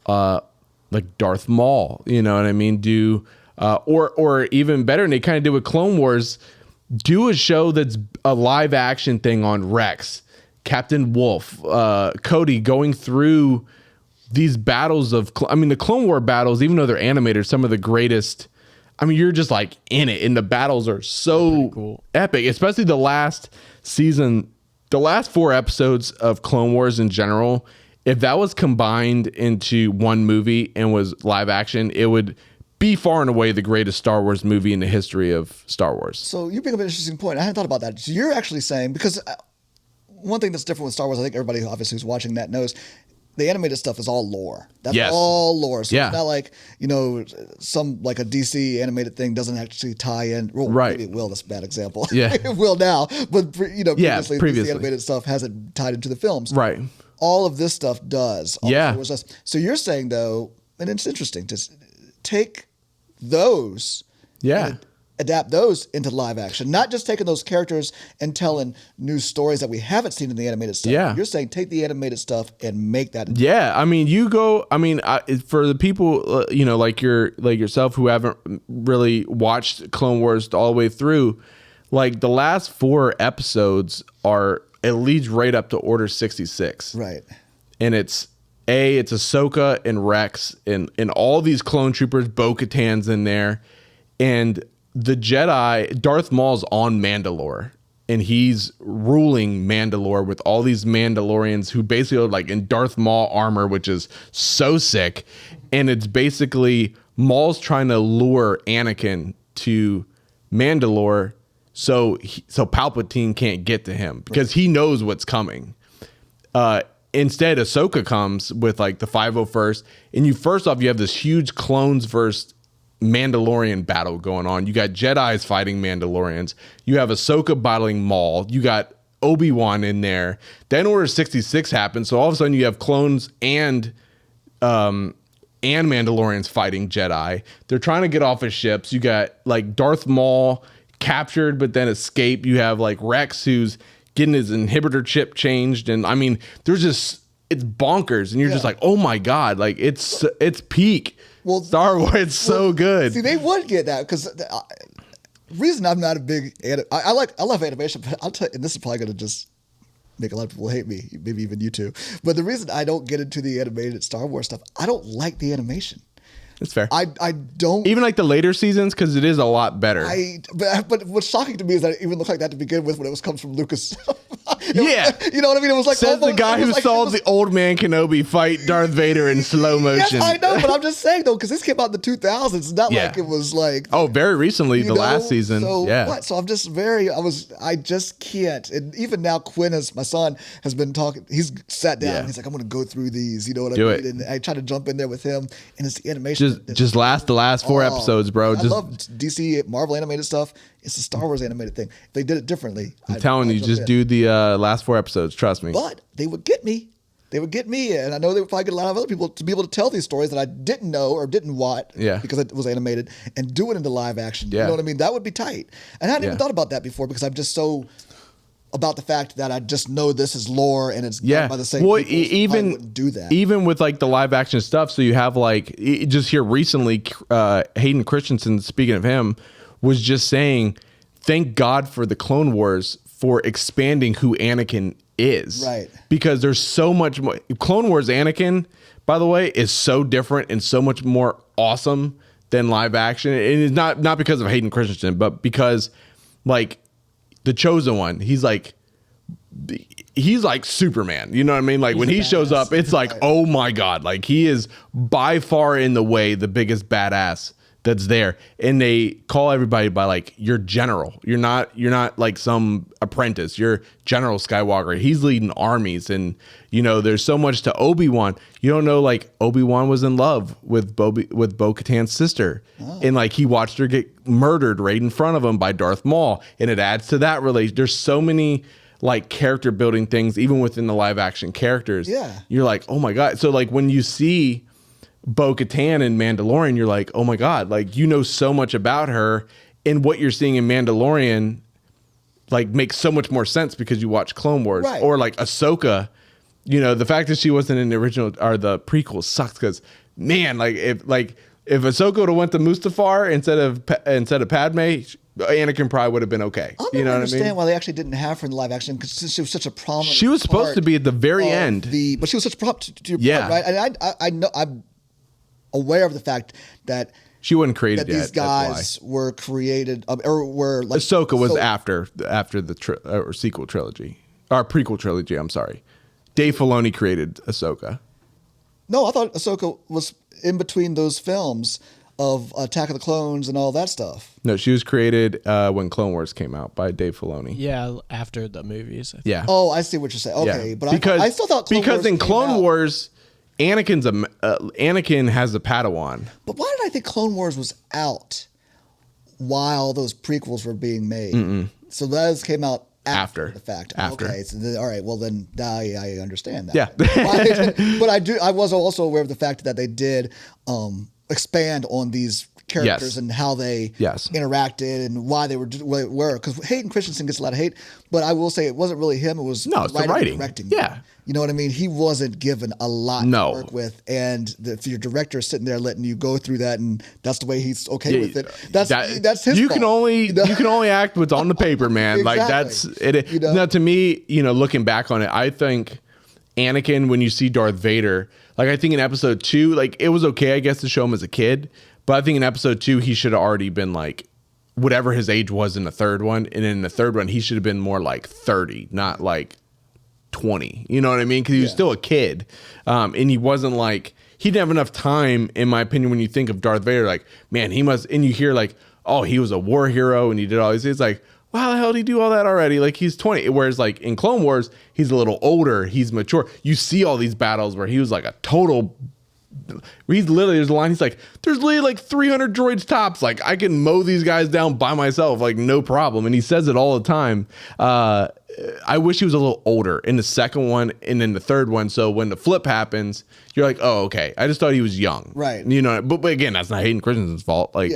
S2: like Darth Maul, you know what I mean? Do or even better, and they kind of did with Clone Wars, do a show that's a live action thing on Rex, Captain Wolf, Cody going through these battles of, the Clone War battles, even though they're animated, some of the greatest. I mean, you're just like in it, and the battles are so cool, epic, especially the last season, the last 4 episodes of Clone Wars in general. If that was combined into one movie and was live action, it would be far and away the greatest Star Wars movie in the history of Star Wars.
S1: So you bring up an interesting point. I hadn't thought about that. So you're actually saying, because one thing that's different with Star Wars, I think everybody obviously who's watching that knows, the animated stuff is all lore. That's all lore. So it's not like, you know, some like a DC animated thing doesn't actually tie in. Well, maybe it will. That's a bad example. Yeah. It will now. But, you know, previously. DC animated stuff hasn't tied into the films.
S2: Right.
S1: All of this stuff does. So you're saying, though, and it's interesting, to take those and adapt those into live action, not just taking those characters and telling new stories that we haven't seen in the animated stuff. You're saying take the animated stuff and make that. For the people, you know, like yourself who haven't really watched Clone Wars all the way through, like the last 4 episodes are at least right up to Order 66. Right.
S2: And it's Ahsoka and Rex and all these clone troopers, Bo-Katan's in there. And the Jedi, Darth Maul's on Mandalore. And he's ruling Mandalore with all these Mandalorians who basically are like in Darth Maul armor, which is so sick. And it's basically Maul's trying to lure Anakin to Mandalore so Palpatine can't get to him because he knows what's coming. Instead, Ahsoka comes with like the 501st, and you have this huge clones versus Mandalorian battle going on. You got Jedis fighting Mandalorians. You have Ahsoka battling Maul. You got Obi-Wan in there. Then Order 66 happens, so all of a sudden you have clones and Mandalorians fighting Jedi. They're trying to get off of ships. You got like Darth Maul captured but then escape. You have like Rex who's getting his inhibitor chip changed, and I mean there's just, it's bonkers, and you're just like, oh my god, like it's peak Star Wars. It's so good.
S1: See, they would get that because the reason I'm not a big I love animation, but I'll tell you, and this is probably going to just make a lot of people hate me, maybe even you too, but the reason I don't get into the animated Star Wars stuff, I don't like the animation.
S2: It's fair.
S1: I don't
S2: even like the later seasons because it is a lot better.
S1: But what's shocking to me is that it even looked like that to begin with when it comes from Lucas. You know what I mean? It was like
S2: says the guy who saw the old man Kenobi fight Darth Vader in slow motion.
S1: Yes, I know, but I'm just saying though, because this came out in the 2000s. It's not like it was like
S2: very recently, the last season.
S1: So So I'm just I just can't. And even now, Quinn, my son, has been talking. He's sat down. He's like, I'm going to go through these. You know what I mean? And I try to jump in there with him, and it's the animation.
S2: just the last 4 episodes, bro.
S1: I love DC Marvel animated stuff. It's a Star Wars animated thing. If they did it differently,
S2: I'm telling you, just do the last 4 episodes. Trust me.
S1: But they would get me. They would get me, and I know they would probably get a lot of other people to be able to tell these stories that I didn't know or didn't watch because it was animated and do it into live action. You know what I mean? That would be tight. And I hadn't even thought about that before because I'm just so about the fact that I just know this is lore and it's done by the same people. I wouldn't do that.
S2: Even with like the live action stuff, so you have like just here recently, Hayden Christensen, speaking of him, was just saying, thank God for the Clone Wars for expanding who Anakin is.
S1: Right.
S2: Because there's so much more. Clone Wars Anakin, by the way, is so different and so much more awesome than live action. And it's not because of Hayden Christensen, but because like the Chosen One, he's like Superman. You know what I mean? Like when he shows up, it's like, oh my God, like he is by far in the way the biggest badass that's there. And they call everybody by like, you're general. You're not like some apprentice. You're General Skywalker. He's leading armies. And you know, there's so much to Obi-Wan. You don't know, like Obi-Wan was in love with Bo-Katan's sister. And like he watched her get murdered right in front of him by Darth Maul. And it adds to that relation. There's so many like character building things, even within the live action characters.
S1: Yeah.
S2: You're like, oh my God. So like when you see Bo-Katan in Mandalorian, you're like, oh my God, like you know so much about her, and what you're seeing in Mandalorian like makes so much more sense because you watch Clone Wars.
S1: Right.
S2: Or like Ahsoka, you know, the fact that she wasn't in the original or the prequel sucks because man, like if Ahsoka would have went to Mustafar instead of Padme, Anakin probably would have been okay.
S1: I don't understand why they actually didn't have her in the live action because she was such a prominent.
S2: She was supposed to be at the very end.
S1: But she was such a prop to your point, right? And I know I'm aware of the fact that
S2: she wasn't created
S1: that
S2: yet.
S1: These guys were created or were like
S2: Ahsoka was after the sequel trilogy or prequel trilogy. I'm sorry, Dave Filoni created Ahsoka.
S1: No, I thought Ahsoka was in between those films of Attack of the Clones and all that stuff.
S2: No, she was created when Clone Wars came out by Dave Filoni.
S3: Yeah, after the movies. I think.
S2: Yeah.
S1: Oh, I see what you're saying. Okay, but I still thought
S2: in Clone Wars, Anakin has a Padawan.
S1: But why did I think Clone Wars was out while those prequels were being made? So those came out after the fact. Okay, so all right. Well, then now I understand that.
S2: Yeah.
S1: But I was also aware of the fact that they did expand on these characters and how they interacted and why they were because Hayden Christensen gets a lot of hate, but I will say it wasn't really him. It was
S2: it's the writing.
S1: Directing.
S2: Yeah.
S1: You know what I mean? He wasn't given a lot to work with, and if your director is sitting there letting you go through that, and that's the way he's okay with it. That's his
S2: you
S1: fault.
S2: You can only act what's on the paper, man.
S1: Exactly.
S2: Like that's it. Now, to me, looking back on it, I think Anakin, when you see Darth Vader, like I think in episode 2, like it was okay, I guess, to show him as a kid, but I think in episode 2 he should have already been like whatever his age was in the third one, and in the third one he should have been more like 30, not like 20. You know what I mean? Because he was still a kid, and he wasn't like he didn't have enough time, in my opinion. When you think of Darth Vader, like man, he must, and you hear like, oh, he was a war hero and he did all these. It's like, well, how the hell did he do all that already? Like he's 20. Whereas like in Clone Wars, he's a little older, he's mature. You see all these battles where he was like a total. He's literally, there's a line, he's like, there's literally like 300 droids tops, like I can mow these guys down by myself, like no problem. And he says it all the time. I wish he was a little older in the second one and then the third one, so when the flip happens, you're like, oh, okay, I just thought he was young,
S1: right?
S2: But again, that's not Hayden Christensen's fault. Like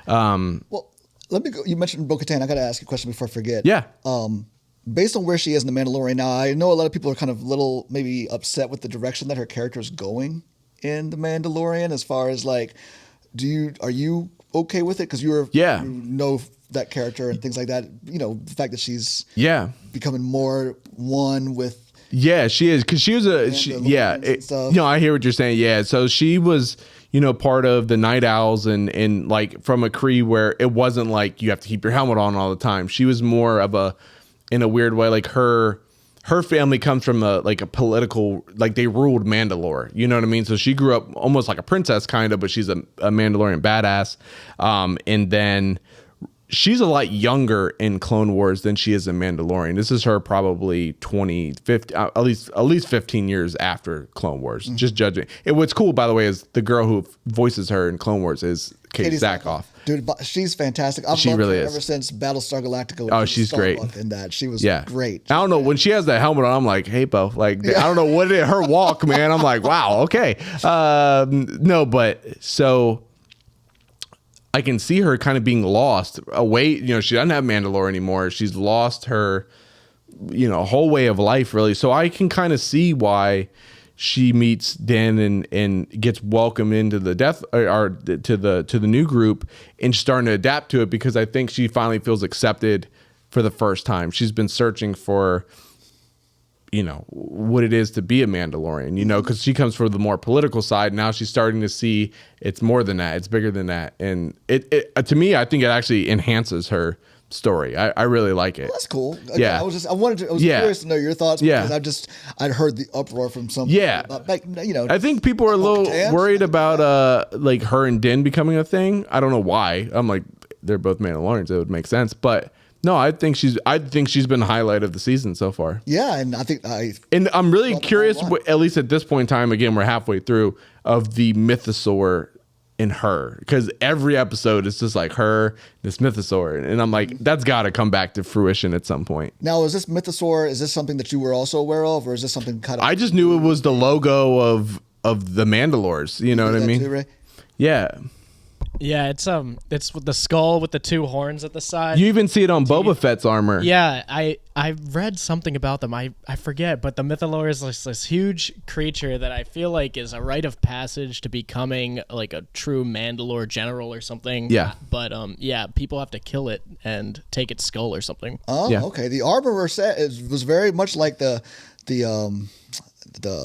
S1: well, let me go. You mentioned Bo-Katan. I gotta ask you a question before I forget. Based on where she is in The Mandalorian now, I know a lot of people are kind of maybe upset with the direction that her character is going in The Mandalorian, as far as like, are you okay with it? Because you know that character and things like that. The fact that she's becoming more one with. Yeah, she is, because she was I hear what you're saying. Yeah, so she was part of the Night Owls and like from a Kree where it wasn't like you have to keep your helmet on all the time. She was more of in a weird way, like her family comes from a political, like they ruled Mandalore, you know what I mean? So she grew up almost like a princess kind of, but she's a Mandalorian badass. And then
S2: she's a lot younger in Clone Wars than she is in Mandalorian. This is her probably 20, 50, at least 15 years after Clone Wars. Just judging. And what's cool, by the way, is the girl who voices her in Clone Wars is Katie Sackhoff.
S1: Dude, she's fantastic. I've loved her ever since Battlestar Galactica.
S2: Oh, she's great
S1: in that. She was great.
S2: I don't know, when she has that helmet on, I'm like, hey, Bo. Like, I don't know what it is. Her walk, man. I'm like, wow, okay. No, but so I can see her kind of being lost away. You know, she doesn't have Mandalore anymore. She's lost her, whole way of life, really. So I can kind of see why she meets Din and gets welcomed into the to the new group and starting to adapt to it, because I think she finally feels accepted for the first time. She's been searching for, what it is to be a Mandalorian, because she comes from the more political side. Now she's starting to see it's more than that. It's bigger than that. And it to me, I think it actually enhances her story. I really like it.
S1: Well, that's cool. Again, I was curious to know your thoughts, because I'd heard the uproar from some people about,
S2: I think people are a little worried about like her and Din becoming a thing. I don't know why. I'm like, they're both Mandalorians, it would make sense. But no, I think she's been the highlight of the season so far.
S1: Yeah, and
S2: and I'm really curious, at least at this point in time, again, we're halfway through, of the mythosaur in her, because every episode is just like her, this mythosaur, and I'm like, that's got to come back to fruition at some point.
S1: Now, is this mythosaur, is this something that you were also aware of, or is this something kind of...
S2: I just knew it was the logo of the Mandalores, you know what I mean?
S1: Too, Ray?
S2: Yeah.
S3: Yeah, it's with the skull with the two horns at the side.
S2: You even see it on Boba Fett's armor.
S3: Yeah, I read something about them. I forget, but the Mythalore is this huge creature that I feel like is a rite of passage to becoming like a true Mandalore general or something.
S2: Yeah.
S3: But people have to kill it and take its skull or something.
S1: Oh, yeah. Okay. The armor was very much like the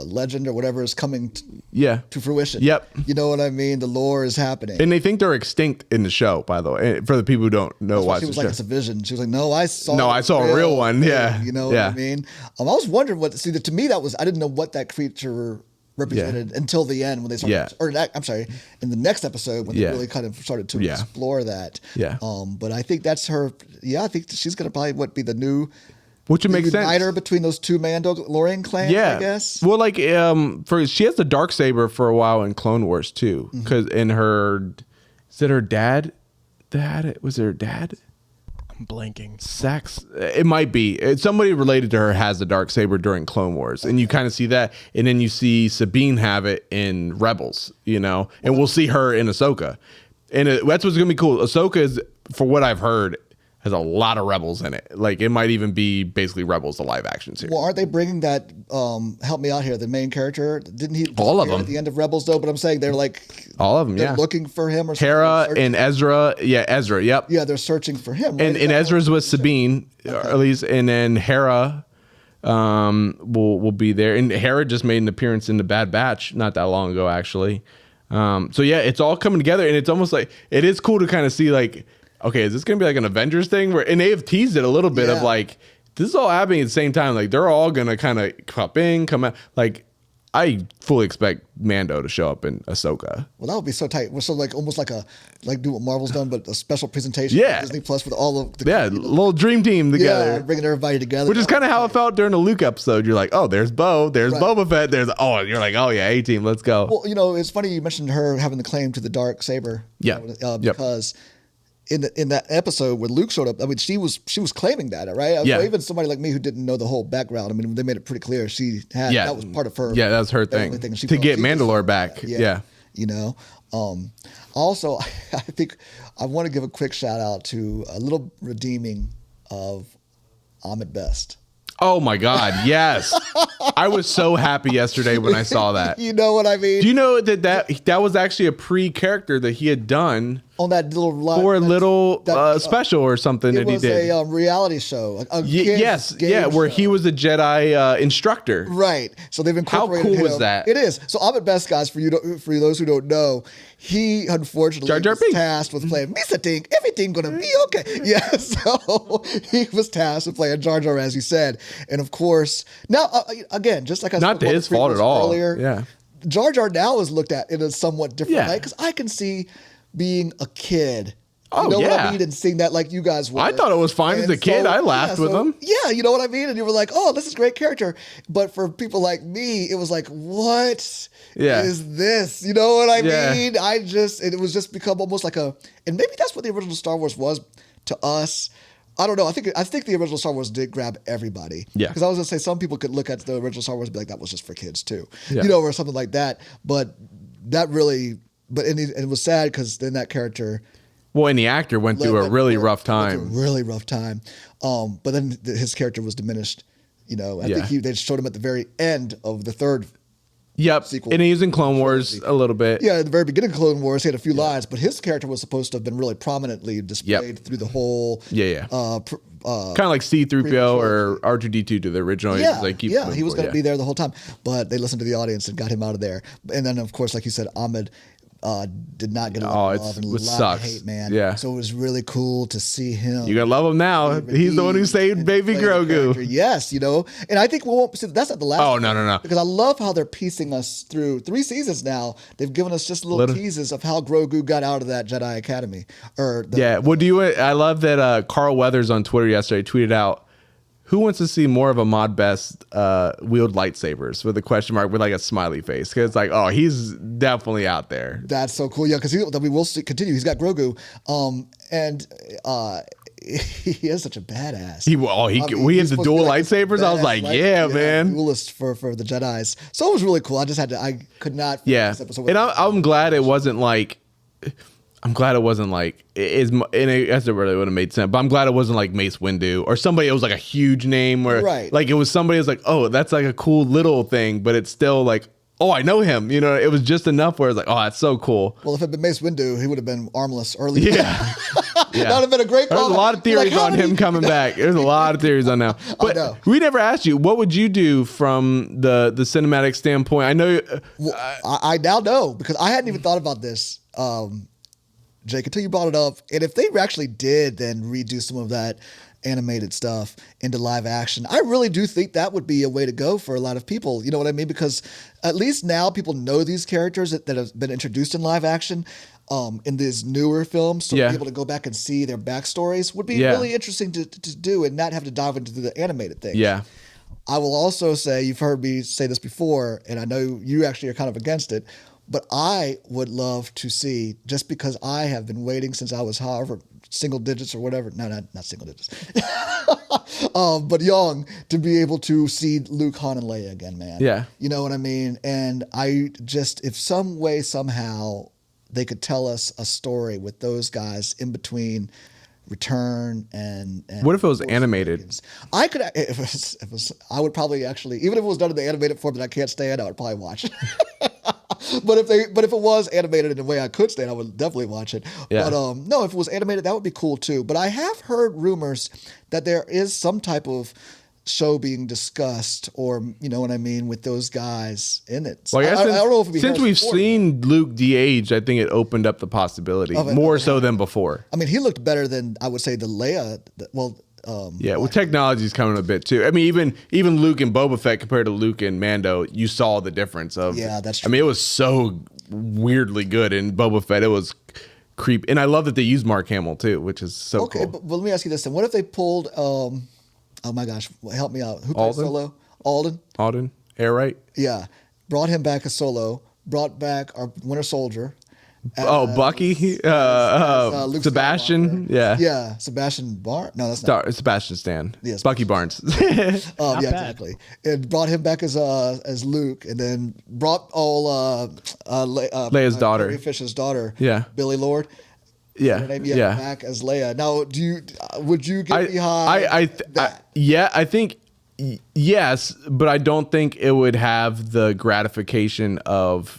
S1: legend or whatever is coming to fruition.
S2: Yep.
S1: You know what I mean? The lore is happening.
S2: And they think they're extinct in the show, by the way. For the people who don't know why.
S1: She was like, it's a vision. She was like, no, I saw
S2: a real one. Yeah.
S1: You know what I mean? I was wondering to me, I didn't know what that creature represented until the end when they started, in the next episode when they really kind of started to explore that.
S2: Yeah.
S1: But I think that's her. Yeah, I think she's going to probably be the new...
S2: Which would make sense.
S1: Uniter between those two Mandalorian clans, I guess.
S2: Well, like, she has the Darksaber for a while in Clone Wars too, because is it her dad? Was it her dad?
S3: I'm blanking.
S2: Sax. It might be. Somebody related to her has the Darksaber during Clone Wars, and you kind of see that, and then you see Sabine have it in Rebels, and we'll see her in Ahsoka, and that's what's gonna be cool. Ahsoka is, for what I've heard, has a lot of Rebels in it. Like, it might even be basically Rebels, the live action series.
S1: Well, aren't they bringing that, help me out here, the main character? Didn't he
S2: all of them
S1: at the end of Rebels, though? But I'm saying they're like...
S2: all of them,
S1: they're looking for him or something.
S2: Hera and Ezra. Yeah, Ezra, yep.
S1: Yeah, they're searching for him. Right?
S2: And Ezra's with Sabine, or at least, and then Hera will be there. And Hera just made an appearance in The Bad Batch not that long ago, actually. So yeah, it's all coming together, and it's almost like... it is cool to kind of see, like... okay, is this going to be like an Avengers thing? And they have teased it a little bit of like, this is all happening at the same time. Like, they're all going to kind of come out. Like, I fully expect Mando to show up in Ahsoka.
S1: Well, that would be so tight. So like almost like do what Marvel's done, but a special presentation.
S2: Yeah.
S1: Disney Plus with all of the
S2: little dream team together.
S1: Yeah, bringing everybody together.
S2: Which is kind of how it felt during the Luke episode. You're like, oh, there's Bo, there's Boba Fett, you're like, oh yeah, A-Team, let's go.
S1: Well, it's funny you mentioned her having the claim to the dark saber.
S2: Yeah.
S1: Because in that episode when Luke showed up, I mean, she was claiming that, right?
S2: Yeah.
S1: Even somebody like me who didn't know the whole background, I mean, they made it pretty clear that was part of her.
S2: Yeah, that was her thing. To get Mandalore back. Yeah.
S1: Also, I think I want to give a quick shout out to a little redeeming of Ahmed Best.
S2: Oh my God, yes. I was so happy yesterday when I saw that.
S1: You know what I mean?
S2: Do you know that was actually a pre-character that he had done
S1: on that little live,
S2: for a little special or something that he did?
S1: It was a reality show.
S2: Where he was a Jedi instructor.
S1: Right. So they've incorporated him.
S2: How cool was that?
S1: It is. So Ahmed Best, guys, for those who don't know, he unfortunately was tasked with playing Misa Ting. Everything gonna be okay. Yeah. So he was tasked with playing Jar Jar, as you said, and of course now again, just like I
S2: not
S1: said,
S2: his fault at all.
S1: Earlier,
S2: yeah.
S1: Jar Jar now is looked at in a somewhat different light because I can see being a kid
S2: Oh,
S1: you know what I
S2: yeah.
S1: mean? And seeing that like you guys were.
S2: I thought it was fine as a kid. I laughed with him.
S1: Yeah, you know what I mean? And you were like, oh, this is a great character. But for people like me, it was like, what is this? You know what I mean? It was just become almost like and maybe that's what the original Star Wars was to us. I don't know. I think the original Star Wars did grab everybody.
S2: Yeah.
S1: Because I was going to say some people could look at the original Star Wars and be like, that was just for kids too.
S2: Yeah.
S1: You know, or something like that. But that really, and it was sad because then that character.
S2: Well, and the actor went through a really rough time.
S1: But then his character was diminished. You know, I think they showed him at the very end of the third.
S2: Yep,
S1: sequel.
S2: And he was in Clone Wars a little bit.
S1: Yeah, at the very beginning of Clone Wars, he had a few lines, but his character was supposed to have been really prominently displayed through the whole.
S2: Kind of like C-3PO or R2-D2 to the original.
S1: He was going to be there the whole time, but they listened to the audience and got him out of there. And then, of course, like you said, Ahmed did not get a lot of love and a lot of hate, man.
S2: Yeah.
S1: So it was really cool to see him.
S2: You gotta love him now. He's the one who saved Baby Grogu.
S1: Yes, you know. And I think we won't see that's not the last.
S2: Oh, no.
S1: Because I love how they're piecing us through 3 seasons now. They've given us just little teases of how Grogu got out of that Jedi Academy.
S2: I love that Carl Weathers on Twitter yesterday tweeted out, who wants to see more of a Mod Best wield lightsabers with a question mark with like a smiley face? Because it's like, oh, he's definitely out there.
S1: That's so cool. Yeah, because we will continue. He's got Grogu. He is such a badass.
S2: We had the dual lightsabers. I was like, man.
S1: Duelist for the Jedis. So it was really cool. I could not.
S2: Yeah. And I'm glad it wasn't like. I'm glad it wasn't like and I guess it really would have made sense, but I'm glad it wasn't like Mace Windu or somebody. It was like a huge name where like it was somebody who's like, oh, that's like a cool little thing, but it's still like, oh, I know him. You know, it was just enough where it's like, oh, that's so cool.
S1: Well, if it had been Mace Windu, he would have been armless early.
S2: Yeah.
S1: That would have been a great call.
S2: There's a lot of theories on him coming back. There's a lot of theories on now. But we never asked you, what would you do from the cinematic standpoint? I know.
S1: I now know because I hadn't even thought about this. Jake, until you brought it up, and if they actually did then redo some of that animated stuff into live action, I really do think that would be a way to go for a lot of people. You know what I mean? Because at least now people know these characters that have been introduced in live action in these newer films. So be able to go back and see their backstories would be really interesting to do and not have to dive into the animated thing.
S2: Yeah.
S1: I will also say, you've heard me say this before, and I know you actually are kind of against it, but I would love to see, just because I have been waiting since I was however single digits or whatever. No, not single digits. But young, to be able to see Luke, Han, and Leia again, man.
S2: Yeah.
S1: You know what I mean? And if some way, somehow, they could tell us a story with those guys in between Return and
S2: what if it was animated?
S1: I could. I would probably actually, even if it was done in the animated form that I can't stand, I would probably watch it. But if it was animated in a way I could stand, I would definitely watch it.
S2: Yeah.
S1: But no, if it was animated, that would be cool too. But I have heard rumors that there is some type of show being discussed, or you know what I mean, with those guys in it.
S2: Well, I don't know if it'd be since we've
S1: Ford,
S2: seen Luke de-age, I think it opened up the possibility more so than before.
S1: I mean, he looked better than I would say the Leia.
S2: Well, technology's coming a bit too. I mean, even Luke and Boba Fett compared to Luke and Mando, you saw the difference of.
S1: Yeah, that's true.
S2: I mean, it was so weirdly good in Boba Fett. It was creepy, and I love that they used Mark Hamill too, which is so cool.
S1: But let me ask you this: then, what if they pulled? Oh my gosh, help me out. Who plays Solo? Alden.
S2: Air right?
S1: Yeah, brought him back as Solo. Brought back our Winter Soldier.
S2: Bucky, Sebastian,
S1: yeah, Sebastian Barnes. No, that's not
S2: Sebastian Stan.
S1: Yes,
S2: Bucky Barnes.
S1: Exactly. And brought him back as Luke, and then brought
S2: Leia's daughter,
S1: Carrie Fisher's daughter,
S2: Billy
S1: Lord. Back as Leia. Now, would you get behind that?
S2: I think yes, but I don't think it would have the gratification of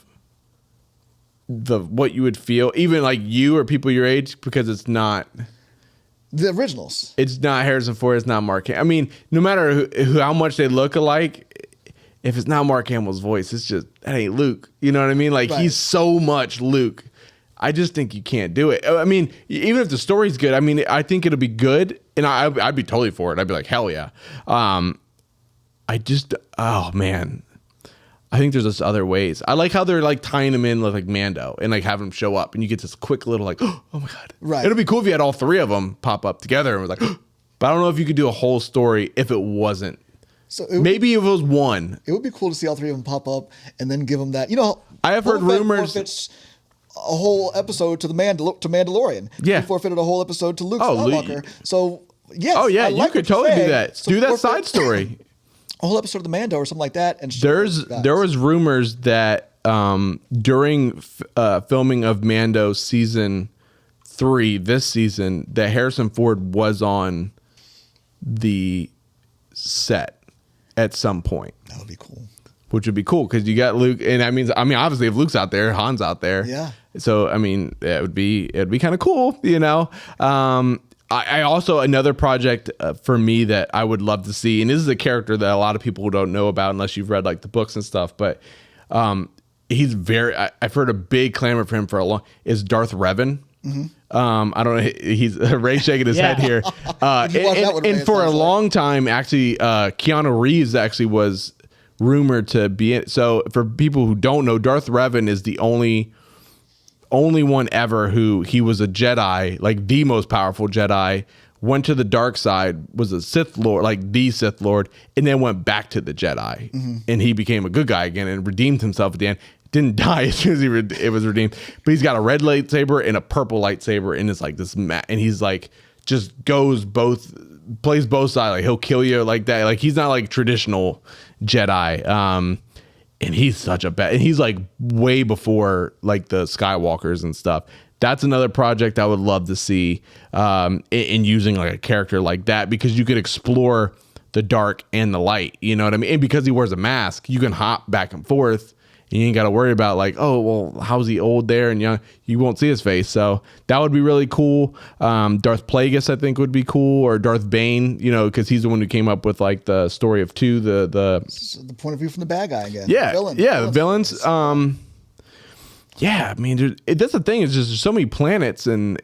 S2: what you would feel, even like you or people your age, because it's not
S1: the originals.
S2: It's not Harrison Ford. It's not Mark Hamill. I mean, no matter how much they look alike, if it's not Mark Hamill's voice, it's just, that ain't Luke. You know what I mean? Like, he's so much Luke. I just think you can't do it. I mean, even if the story's good, I mean, I think it'll be good, and I'd be totally for it. I'd be like, hell yeah. Oh man, I think there's just other ways. I like how they're like tying him in with like Mando and like having him show up, and you get this quick little like, oh my god,
S1: right?
S2: It'd be cool if you had all three of them pop up together and was like, but I don't know if you could do a whole story if it wasn't. So maybe if it was one,
S1: it would be cool to see all three of them pop up and then give them that.
S2: I have heard rumors.
S1: A whole episode to Mandalorian.
S2: Yeah,
S1: he forfeited a whole episode to Luke Skywalker. So yes,
S2: you could totally do that. So do that side story.
S1: A whole episode of the Mando or something like that. And
S2: there was rumors that during filming of Mando season 3 this season that Harrison Ford was on the set at some point.
S1: That would be cool.
S2: Which would be cool because you got Luke, and I mean, obviously, if Luke's out there, Han's out there.
S1: Yeah.
S2: So it would be kind of cool, I also, another project for me that I would love to see, and this is a character that a lot of people don't know about unless you've read like the books and stuff, but he's I've heard a big clamor for him for a long, is Darth Revan. Mm-hmm. I don't know. He's Ray's shaking his head here. And for a long time, actually, Keanu Reeves actually was rumored to be in. So for people who don't know, Darth Revan is the only one ever who he was a Jedi, like the most powerful Jedi, went to the dark side, was a Sith Lord, like the Sith Lord, and then went back to the Jedi. Mm-hmm. And he became a good guy again and redeemed himself at the end. Didn't die as soon as it was redeemed. But he's got a red lightsaber and a purple lightsaber, and it's like this and he's like just plays both sides. Like he'll kill you like that. Like he's not like traditional Jedi. And he's such a bad, and he's like way before like the Skywalkers and stuff. That's another project I would love to see in using like a character like that, because you could explore the dark and the light, you know what I mean? And because he wears a mask, you can hop back and forth. You ain't got to worry about like, oh, well, how's he old there and young? You won't see his face. So that would be really cool. Darth Plagueis, I think, would be cool, or Darth Bane, because he's the one who came up with like the story of 2,
S1: the point of view from the bad guy again.
S2: Yeah, villains. Yeah, I mean, that's the thing. Is just there's so many planets and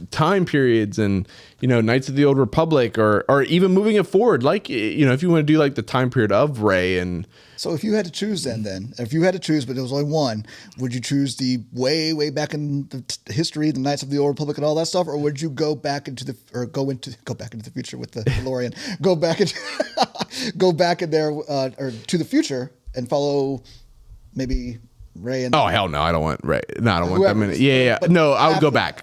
S2: time periods, and Knights of the Old Republic, or even moving it forward, like if you want to do like the time period of Rey. And
S1: so, if you had to choose, then if you had to choose, but there was only one, would you choose the way back in the history, the Knights of the Old Republic, and all that stuff, or would you go back into the future with the DeLorean, go back in there or to the future and follow maybe Rey and
S2: hell no, I don't want Rey. No, I don't want them in it. Yeah. No, I would go back.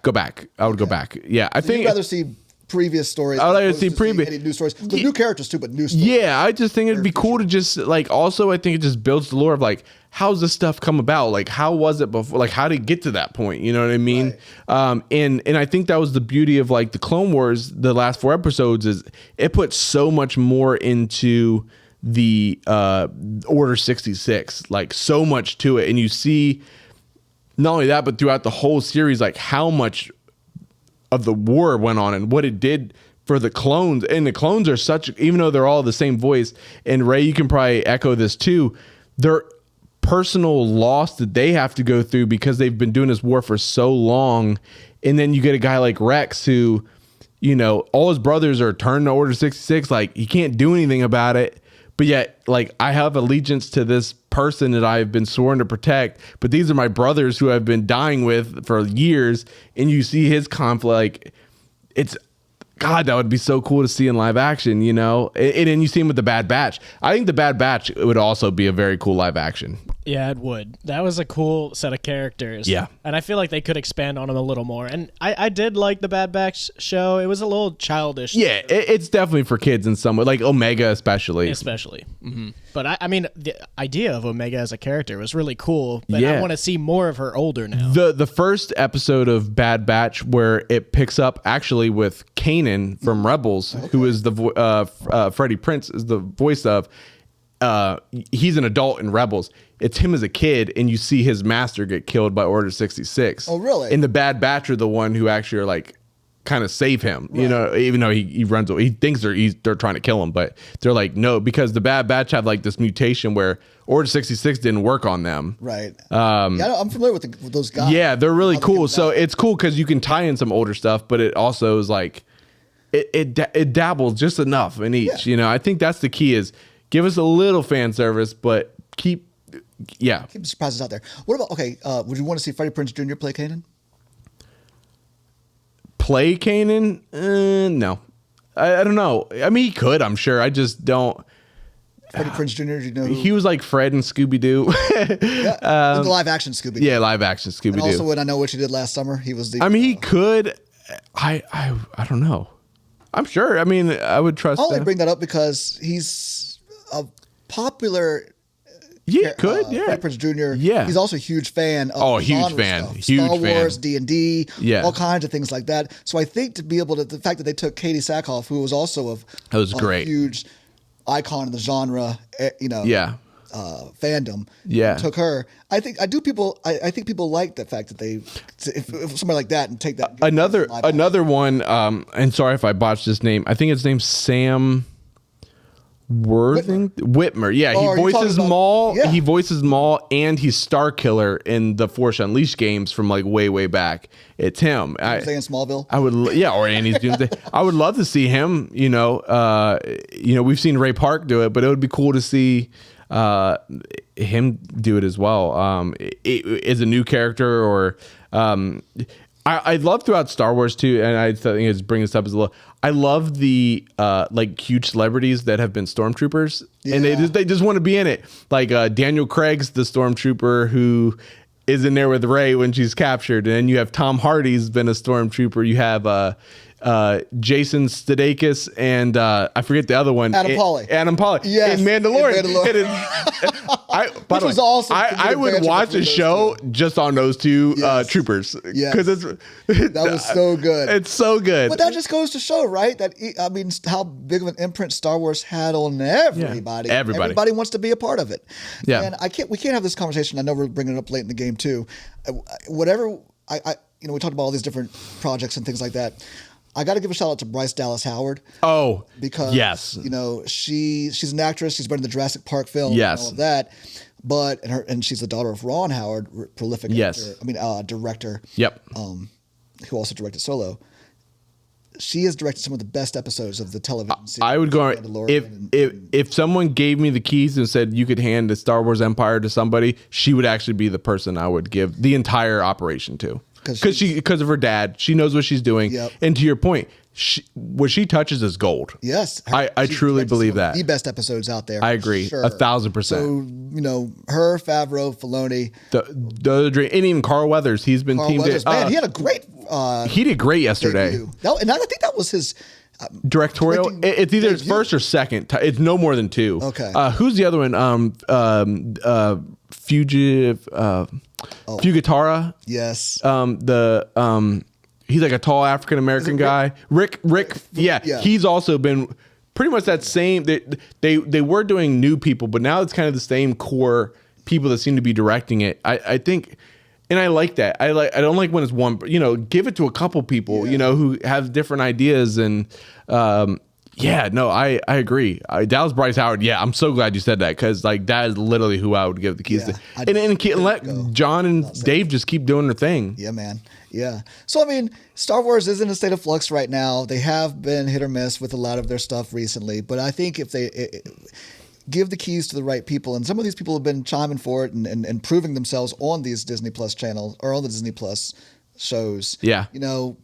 S2: I would go back. Yeah, I think
S1: you'd rather see previous stories.
S2: I would like to see previous
S1: new stories. The new characters too, but new stories.
S2: Yeah, I just think it'd be cool to just like. Also, I think it just builds the lore of like, how's this stuff come about? Like, how was it before? Like, how did it get to that point? You know what I mean? Right. And I think that was the beauty of like the Clone Wars. The last 4 episodes is it puts so much more into the Order 66, like so much to it, and you see not only that, but throughout the whole series, like how much of the war went on and what it did for the clones. And the clones are such, even though they're all the same voice, and Rey, you can probably echo this too, their personal loss that they have to go through because they've been doing this war for so long. And then you get a guy like Rex who, all his brothers are turned to Order 66, like he can't do anything about it. But yet, like, I have allegiance to this person that I've been sworn to protect, but these are my brothers who I've been dying with for years, and you see his conflict. Like, it's, God, that would be so cool to see in live action, And then you see him with the Bad Batch. I think the Bad Batch would also be a very cool live action.
S3: Yeah, it would. That was a cool set of characters.
S2: Yeah.
S3: And I feel like they could expand on them a little more. And I did like the Bad Batch show. It was a little childish.
S2: Yeah, it's definitely for kids in some way, like Omega especially.
S3: Mm-hmm. But I mean, the idea of Omega as a character was really cool. But I want to see more of her older now.
S2: The first episode of Bad Batch, where it picks up actually with Kanan from Rebels, who is the Freddie Prinze is the voice of. He's an adult in Rebels. It's him as a kid, and you see his master get killed by Order 66.
S1: Oh, really?
S2: And the Bad Batch are the one who actually are like kind of save him, right. Even though he runs away. He thinks they're trying to kill him, but they're like, no, because the Bad Batch have like this mutation where Order 66 didn't work on them.
S1: Right. I'm familiar with those guys.
S2: Yeah, they're really cool. So it's cool because you can tie in some older stuff, but it also is like, it dabbles just enough in each, I think that's the key is give us a little fan service, but keep Yeah.
S1: Keep the surprises out there. What about, would you want to see Freddie Prinze Jr. play Kanan?
S2: Play Kanan? No. I don't know. I mean, he could, I'm sure. I just don't.
S1: Freddie Prinze Jr., do you know who?
S2: He was like Fred and Scooby-Doo.
S1: Yeah, the live action Scooby-Doo.
S2: Yeah, live action Scooby-Doo.
S1: And also, when I Know What You Did Last Summer, he was the...
S2: I mean, he could. I don't know. I'm sure. I mean, I would trust
S1: I only
S2: that.
S1: bring that up because he's a popular...
S2: Yeah, could. Yeah.
S1: Freddie Prinze Jr.
S2: Yeah.
S1: He's also a huge fan of
S2: huge
S1: genre
S2: fan.
S1: stuff.
S2: Huge
S1: Star
S2: fan.
S1: Wars, D&D,
S2: Yeah.
S1: all kinds of things like that. So I think to be able to... The fact that they took Katie Sackhoff, who was also
S2: That was
S1: a
S2: great.
S1: huge icon in the genre,
S2: Yeah.
S1: fandom.
S2: Yeah.
S1: Took her. I think people like the fact that they, if somebody like that and take that.
S2: Another one, and sorry if I botched his name. I think his name's Sam Whitmer. Yeah, he voices Maul.
S1: Yeah.
S2: He voices Maul, and he's Starkiller in the Force Unleashed games from like way back. It's him.
S1: Saying Smallville.
S2: I would, or Andy's Doomsday. I would love to see him. We've seen Ray Park do it, but it would be cool to see him do it as well. As a new character, or I love throughout Star Wars too, and I think it's bringing this up as a little. I love the like huge celebrities that have been stormtroopers, and they just want to be in it. Like Daniel Craig's the stormtrooper who is in there with Rey when she's captured, and then you have Tom Hardy's been a stormtrooper. You have Jason Sudeikis and I forget the other one.
S1: Adam Pally.
S2: Yes, in Mandalorian.
S1: Which was awesome.
S2: I would watch a show just on those two troopers.
S1: Yes.
S2: Because
S1: that was so good.
S2: It's so good.
S1: But that just goes to show, right? That how big of an imprint Star Wars had on everybody.
S2: Yeah,
S1: everybody wants to be a part of it.
S2: Yeah.
S1: And we can't have this conversation. I know we're bringing it up late in the game too. Whatever we talked about all these different projects and things like that. I got to give a shout out to Bryce Dallas Howard.
S2: Oh,
S1: because
S2: yes,
S1: she's an actress. She's been in the Jurassic Park film.
S2: Yes,
S1: and all of that. But and she's the daughter of Ron Howard, prolific director.
S2: Yep.
S1: Who also directed Solo. She has directed some of the best episodes of the television series.
S2: I would go if someone gave me the keys and said you could hand the Star Wars Empire to somebody, she would actually be the person I would give the entire operation to. Because of her dad, she knows what she's doing. Yep. And to your point, what she touches is gold.
S1: Yes,
S2: I truly believe that.
S1: The best episodes out there.
S2: I agree, sure. 1,000%.
S1: So her, Favreau, Filoni,
S2: the other dream, and even Carl Weathers. He's been teamed in.
S1: Man, he had a great.
S2: He did great yesterday.
S1: And I think that was his.
S2: Directorial. It's either his first or second. It's no more than two.
S1: Okay.
S2: Who's the other one? Fugatara.
S1: Yes.
S2: He's like a tall African American guy. Rick. Yeah. He's also been pretty much that same. They were doing new people, but now it's kind of the same core people that seem to be directing it. I think. And I like that. I don't like when it's one. Give it to a couple people. Who have different ideas. And I agree. Dallas Bryce Howard. Yeah, I'm so glad you said that because that is literally who I would give the keys to. And let John and Dave just keep doing their thing.
S1: Yeah, man. Yeah. So Star Wars is in a state of flux right now. They have been hit or miss with a lot of their stuff recently, but I think if they give the keys to the right people, and some of these people have been chiming for it and proving themselves on these Disney Plus channels or on the Disney Plus shows.
S2: Yeah.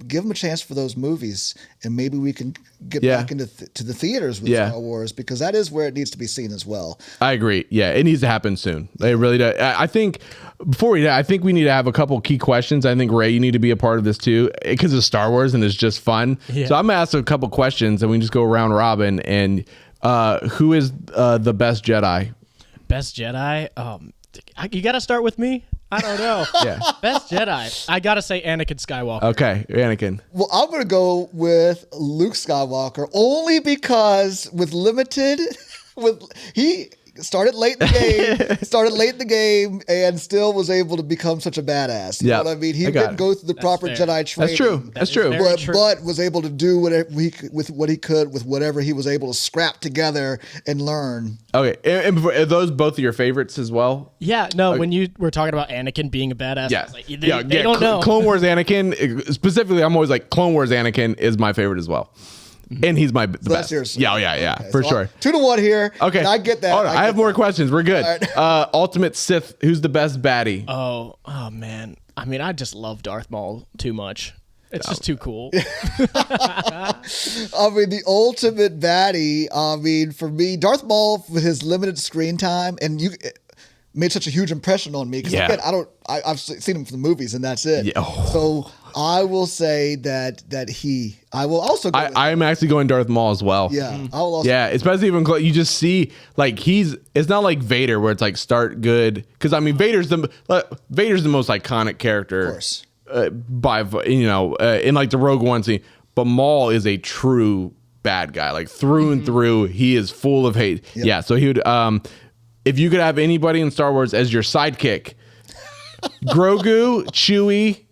S1: Give them a chance for those movies, and maybe we can get back into to the theaters with Star Wars, because that is where it needs to be seen as well.
S2: I agree. Yeah, it needs to happen soon. It really does. I think I think we need to have a couple key questions. I think Ray, you need to be a part of this too, because it's Star Wars and it's just fun. Yeah. So I'm gonna ask a couple questions, and we can just go round robin. And who is the best Jedi?
S3: Best Jedi? You got to start with me. I don't know.
S2: Yeah.
S3: Best Jedi. I got to say Anakin Skywalker.
S2: Okay, Anakin.
S1: Well, I'm going to go with Luke Skywalker only because he started late in the game, and still was able to become such a badass. You know what I mean? He didn't go through the proper Jedi training.
S2: That's true.
S1: But was able to do whatever he could with whatever he was able to scrap together and learn.
S2: Okay, and are those both of your favorites as well?
S3: Yeah, no. When you were talking about Anakin being a badass,
S2: yeah,
S3: they don't know.
S2: Clone Wars Anakin specifically. I'm always like Clone Wars Anakin is my favorite as well. and he's the best. Yeah,
S1: Okay,
S2: for
S1: so
S2: sure.
S1: 2-1 here.
S2: Okay,
S1: I get that.
S2: Hold on, I have more questions. We're good.
S1: Right.
S2: Ultimate Sith. Who's the best baddie?
S3: Oh man. I mean, I just love Darth Maul too much. It's just too cool.
S1: I mean, the ultimate baddie. I mean, for me, Darth Maul with his limited screen time, and you made such a huge impression on me because again, I've seen him from the movies, and that's it.
S2: Yeah. Oh.
S1: So I will say that I will also.
S2: I'm actually going Darth Maul as well.
S1: Yeah, I will also.
S2: Yeah, especially when you just see like it's not like Vader where it's like start good because I mean Vader's the most iconic character.
S1: Of course.
S2: In like the RogueOne scene, but Maul is a true bad guy, like through and through. He is full of hate. Yep. Yeah, so he would. If you could have anybody in Star Wars as your sidekick, Grogu, Chewie,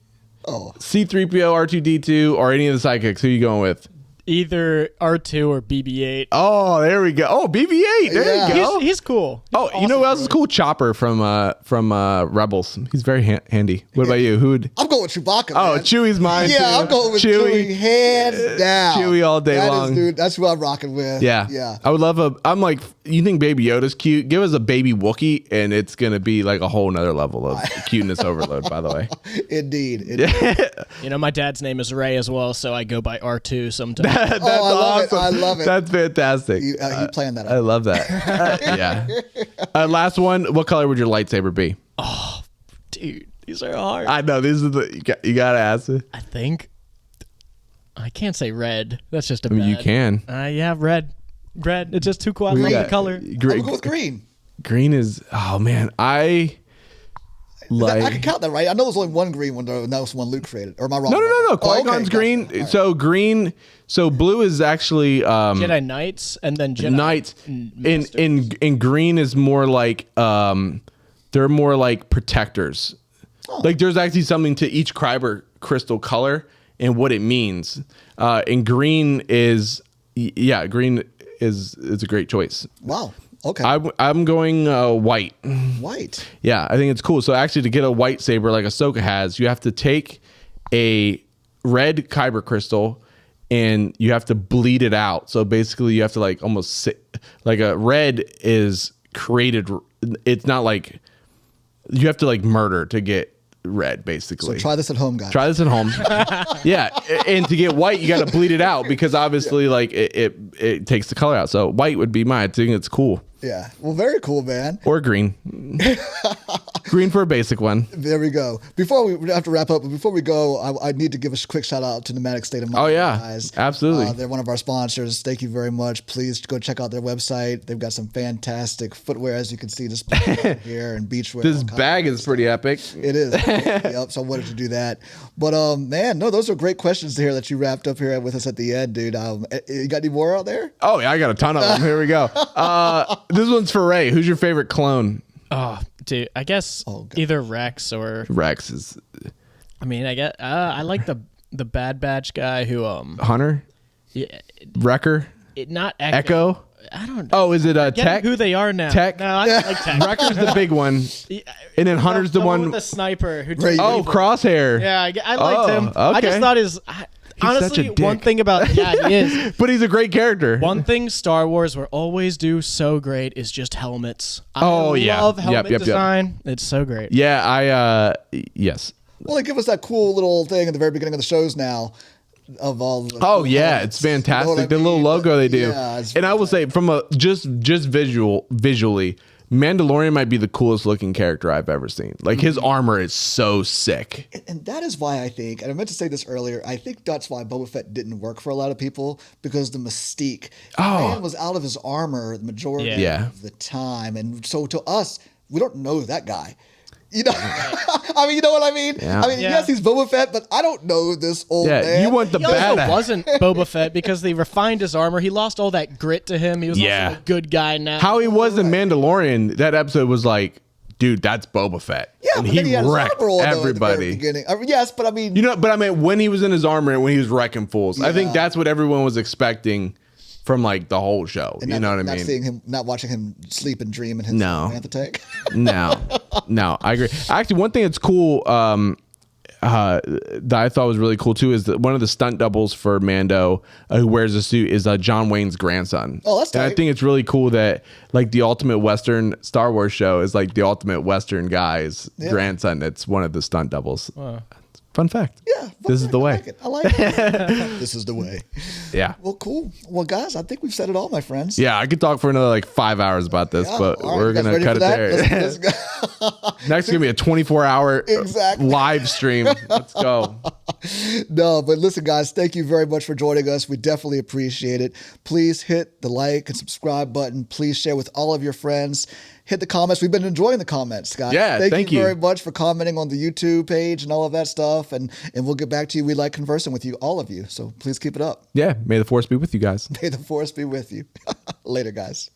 S2: C-3PO, R2-D2, or any of the sidekicks, who are you going with?
S3: Either R2 or BB-8.
S2: Oh, there we go. Oh, BB-8. There you go.
S3: He's cool.
S2: He's you know who else is cool? Chopper from Rebels. He's very handy. What about you?
S1: I'm going with Chewbacca.
S2: Oh,
S1: man.
S2: Chewie's mine.
S1: Yeah,
S2: too.
S1: I'm going with Chewie hands down.
S2: Chewie all day long.
S1: Dude, that's who I'm rocking with.
S2: Yeah. I would love I'm like, you think Baby Yoda's cute? Give us a baby Wookiee, and it's gonna be like a whole nother level of cuteness overload. By the way.
S1: Indeed.
S3: You know, my dad's name is Ray as well, so I go by R2 sometimes.
S2: That's awesome.
S1: I love it.
S2: That's fantastic.
S1: You playing that up.
S2: I love that. Yeah. Last one. What color would your lightsaber be?
S3: Oh, dude, these are hard.
S2: I know these are you gotta ask it.
S3: I think I can't say red. That's just a.
S2: I mean, you can.
S3: Yeah, red. Red. It's just too cool. I love the color.
S1: I'm going with green.
S2: Green is. Oh man, I
S1: can count that, right? I know there's only one green one, though, and that was one Luke created. Or am I wrong?
S2: No. Qui-Gon's green. Gotcha. So green. So blue is actually
S3: Jedi Knights, and then Jedi
S2: Knights. In green is more like they're more like protectors. Oh. Like there's actually something to each kyber crystal color and what it means. And green is green is a great choice.
S1: Wow. Okay.
S2: I'm going white.
S1: White.
S2: Yeah, I think it's cool. So actually, to get a white saber like Ahsoka has, you have to take a red kyber crystal and you have to bleed it out. So basically, you have to like almost like a red is created. It's not like you have to like murder to get red, basically.
S1: So try this at home, guys.
S2: Try this at home. Yeah, and to get white, you got to bleed it out because obviously, like it takes the color out. So white would be mine. I think it's cool.
S1: Yeah. Well, very cool, man.
S2: Or green. Green for a basic one.
S1: There we go. Before we have to wrap up, but before we go, I need to give a quick shout out to Pneumatic State of Mind.
S2: Oh, yeah.
S1: Guys.
S2: Absolutely.
S1: They're one of our sponsors. Thank you very much. Please go check out their website. They've got some fantastic footwear, as you can see, displayed here, and beachwear.
S2: This bag is pretty epic.
S1: It is. Yep. So I wanted to do that. But man, no, those are great questions here that you wrapped up here with us at the end, dude. You got any more out there?
S2: Oh, yeah, I got a ton of them. Here we go. This one's for Ray. Who's your favorite clone?
S3: Oh, dude, I guess either Rex or
S2: Rex is.
S3: I mean, I guess I like the Bad Batch guy who
S2: Hunter.
S3: Yeah,
S2: Wrecker.
S3: Not
S2: Echo.
S3: I don't.
S2: Oh, is it Tech?
S3: Who they are now?
S2: Tech.
S3: No, I don't like Tech.
S2: Wrecker's the big one, and then Hunter's the one
S3: with the sniper who.
S2: Crosshair.
S3: Yeah, I liked him.
S2: Okay.
S3: I just thought honestly, one thing about he is,
S2: but he's a great character.
S3: One thing Star Wars will always do so great is just helmets. I love helmet design. It's so great.
S2: Yeah, yes.
S1: Well, they give us that cool little thing at the very beginning of the shows now. Of all the
S2: it's fantastic. You know the little logo they do. Yeah, and I will say from a just visually, Mandalorian might be the coolest looking character I've ever seen. Like his armor is so sick.
S1: And that is why I think, and I meant to say this earlier, I think that's why Boba Fett didn't work for a lot of people, because the mystique. The man was out of his armor the majority of the time. And so to us, we don't know that guy. You know, I mean, you know what I mean?
S2: Yeah.
S1: I mean, yes, he's Boba Fett, but I don't know this old man.
S2: You want the badass.
S3: He wasn't Boba Fett because they refined his armor. He lost all that grit to him. He was also a good guy now.
S2: How he was in Mandalorian, that episode was like, dude, that's Boba Fett.
S1: Yeah,
S2: and
S1: but
S2: he
S1: then he had
S2: wrecked
S1: his armor
S2: everybody.
S1: At the very beginning. Yes, but I mean,
S2: but I mean, when he was in his armor and when he was wrecking fools, I think that's what everyone was expecting from like the whole show.
S1: And
S2: you know what I mean?
S1: Not seeing him, not watching him sleep and dream in his Bantha tank.
S2: No, I agree. Actually, one thing that's cool, that I thought was really cool too is that one of the stunt doubles for Mando who wears a suit is John Wayne's grandson.
S1: Oh, that's tight.
S2: And I think it's really cool that like the ultimate Western Star Wars show is like the ultimate Western guy's grandson. That's one of the stunt doubles. Wow. Fun fact.
S1: Yeah.
S2: This is the way.
S1: I like it. This is the way.
S2: Yeah.
S1: Well, cool. Well, guys, I think we've said it all, my friends.
S2: Yeah, I could talk for another like 5 hours about this, but we're going to cut it there.
S1: Let's go.
S2: Next is going to be a 24-hour live stream. Let's go.
S1: No, but listen, guys, thank you very much for joining us. We definitely appreciate it. Please hit the like and subscribe button. Please share with all of your friends. Hit the comments. We've been enjoying the comments, guys.
S2: Yeah, thank you
S1: very much for commenting on the YouTube page and all of that stuff. And we'll get back to you. We like conversing with you, all of you. So please keep it up.
S2: Yeah, may the force be with you guys.
S1: May the force be with you. Later, guys.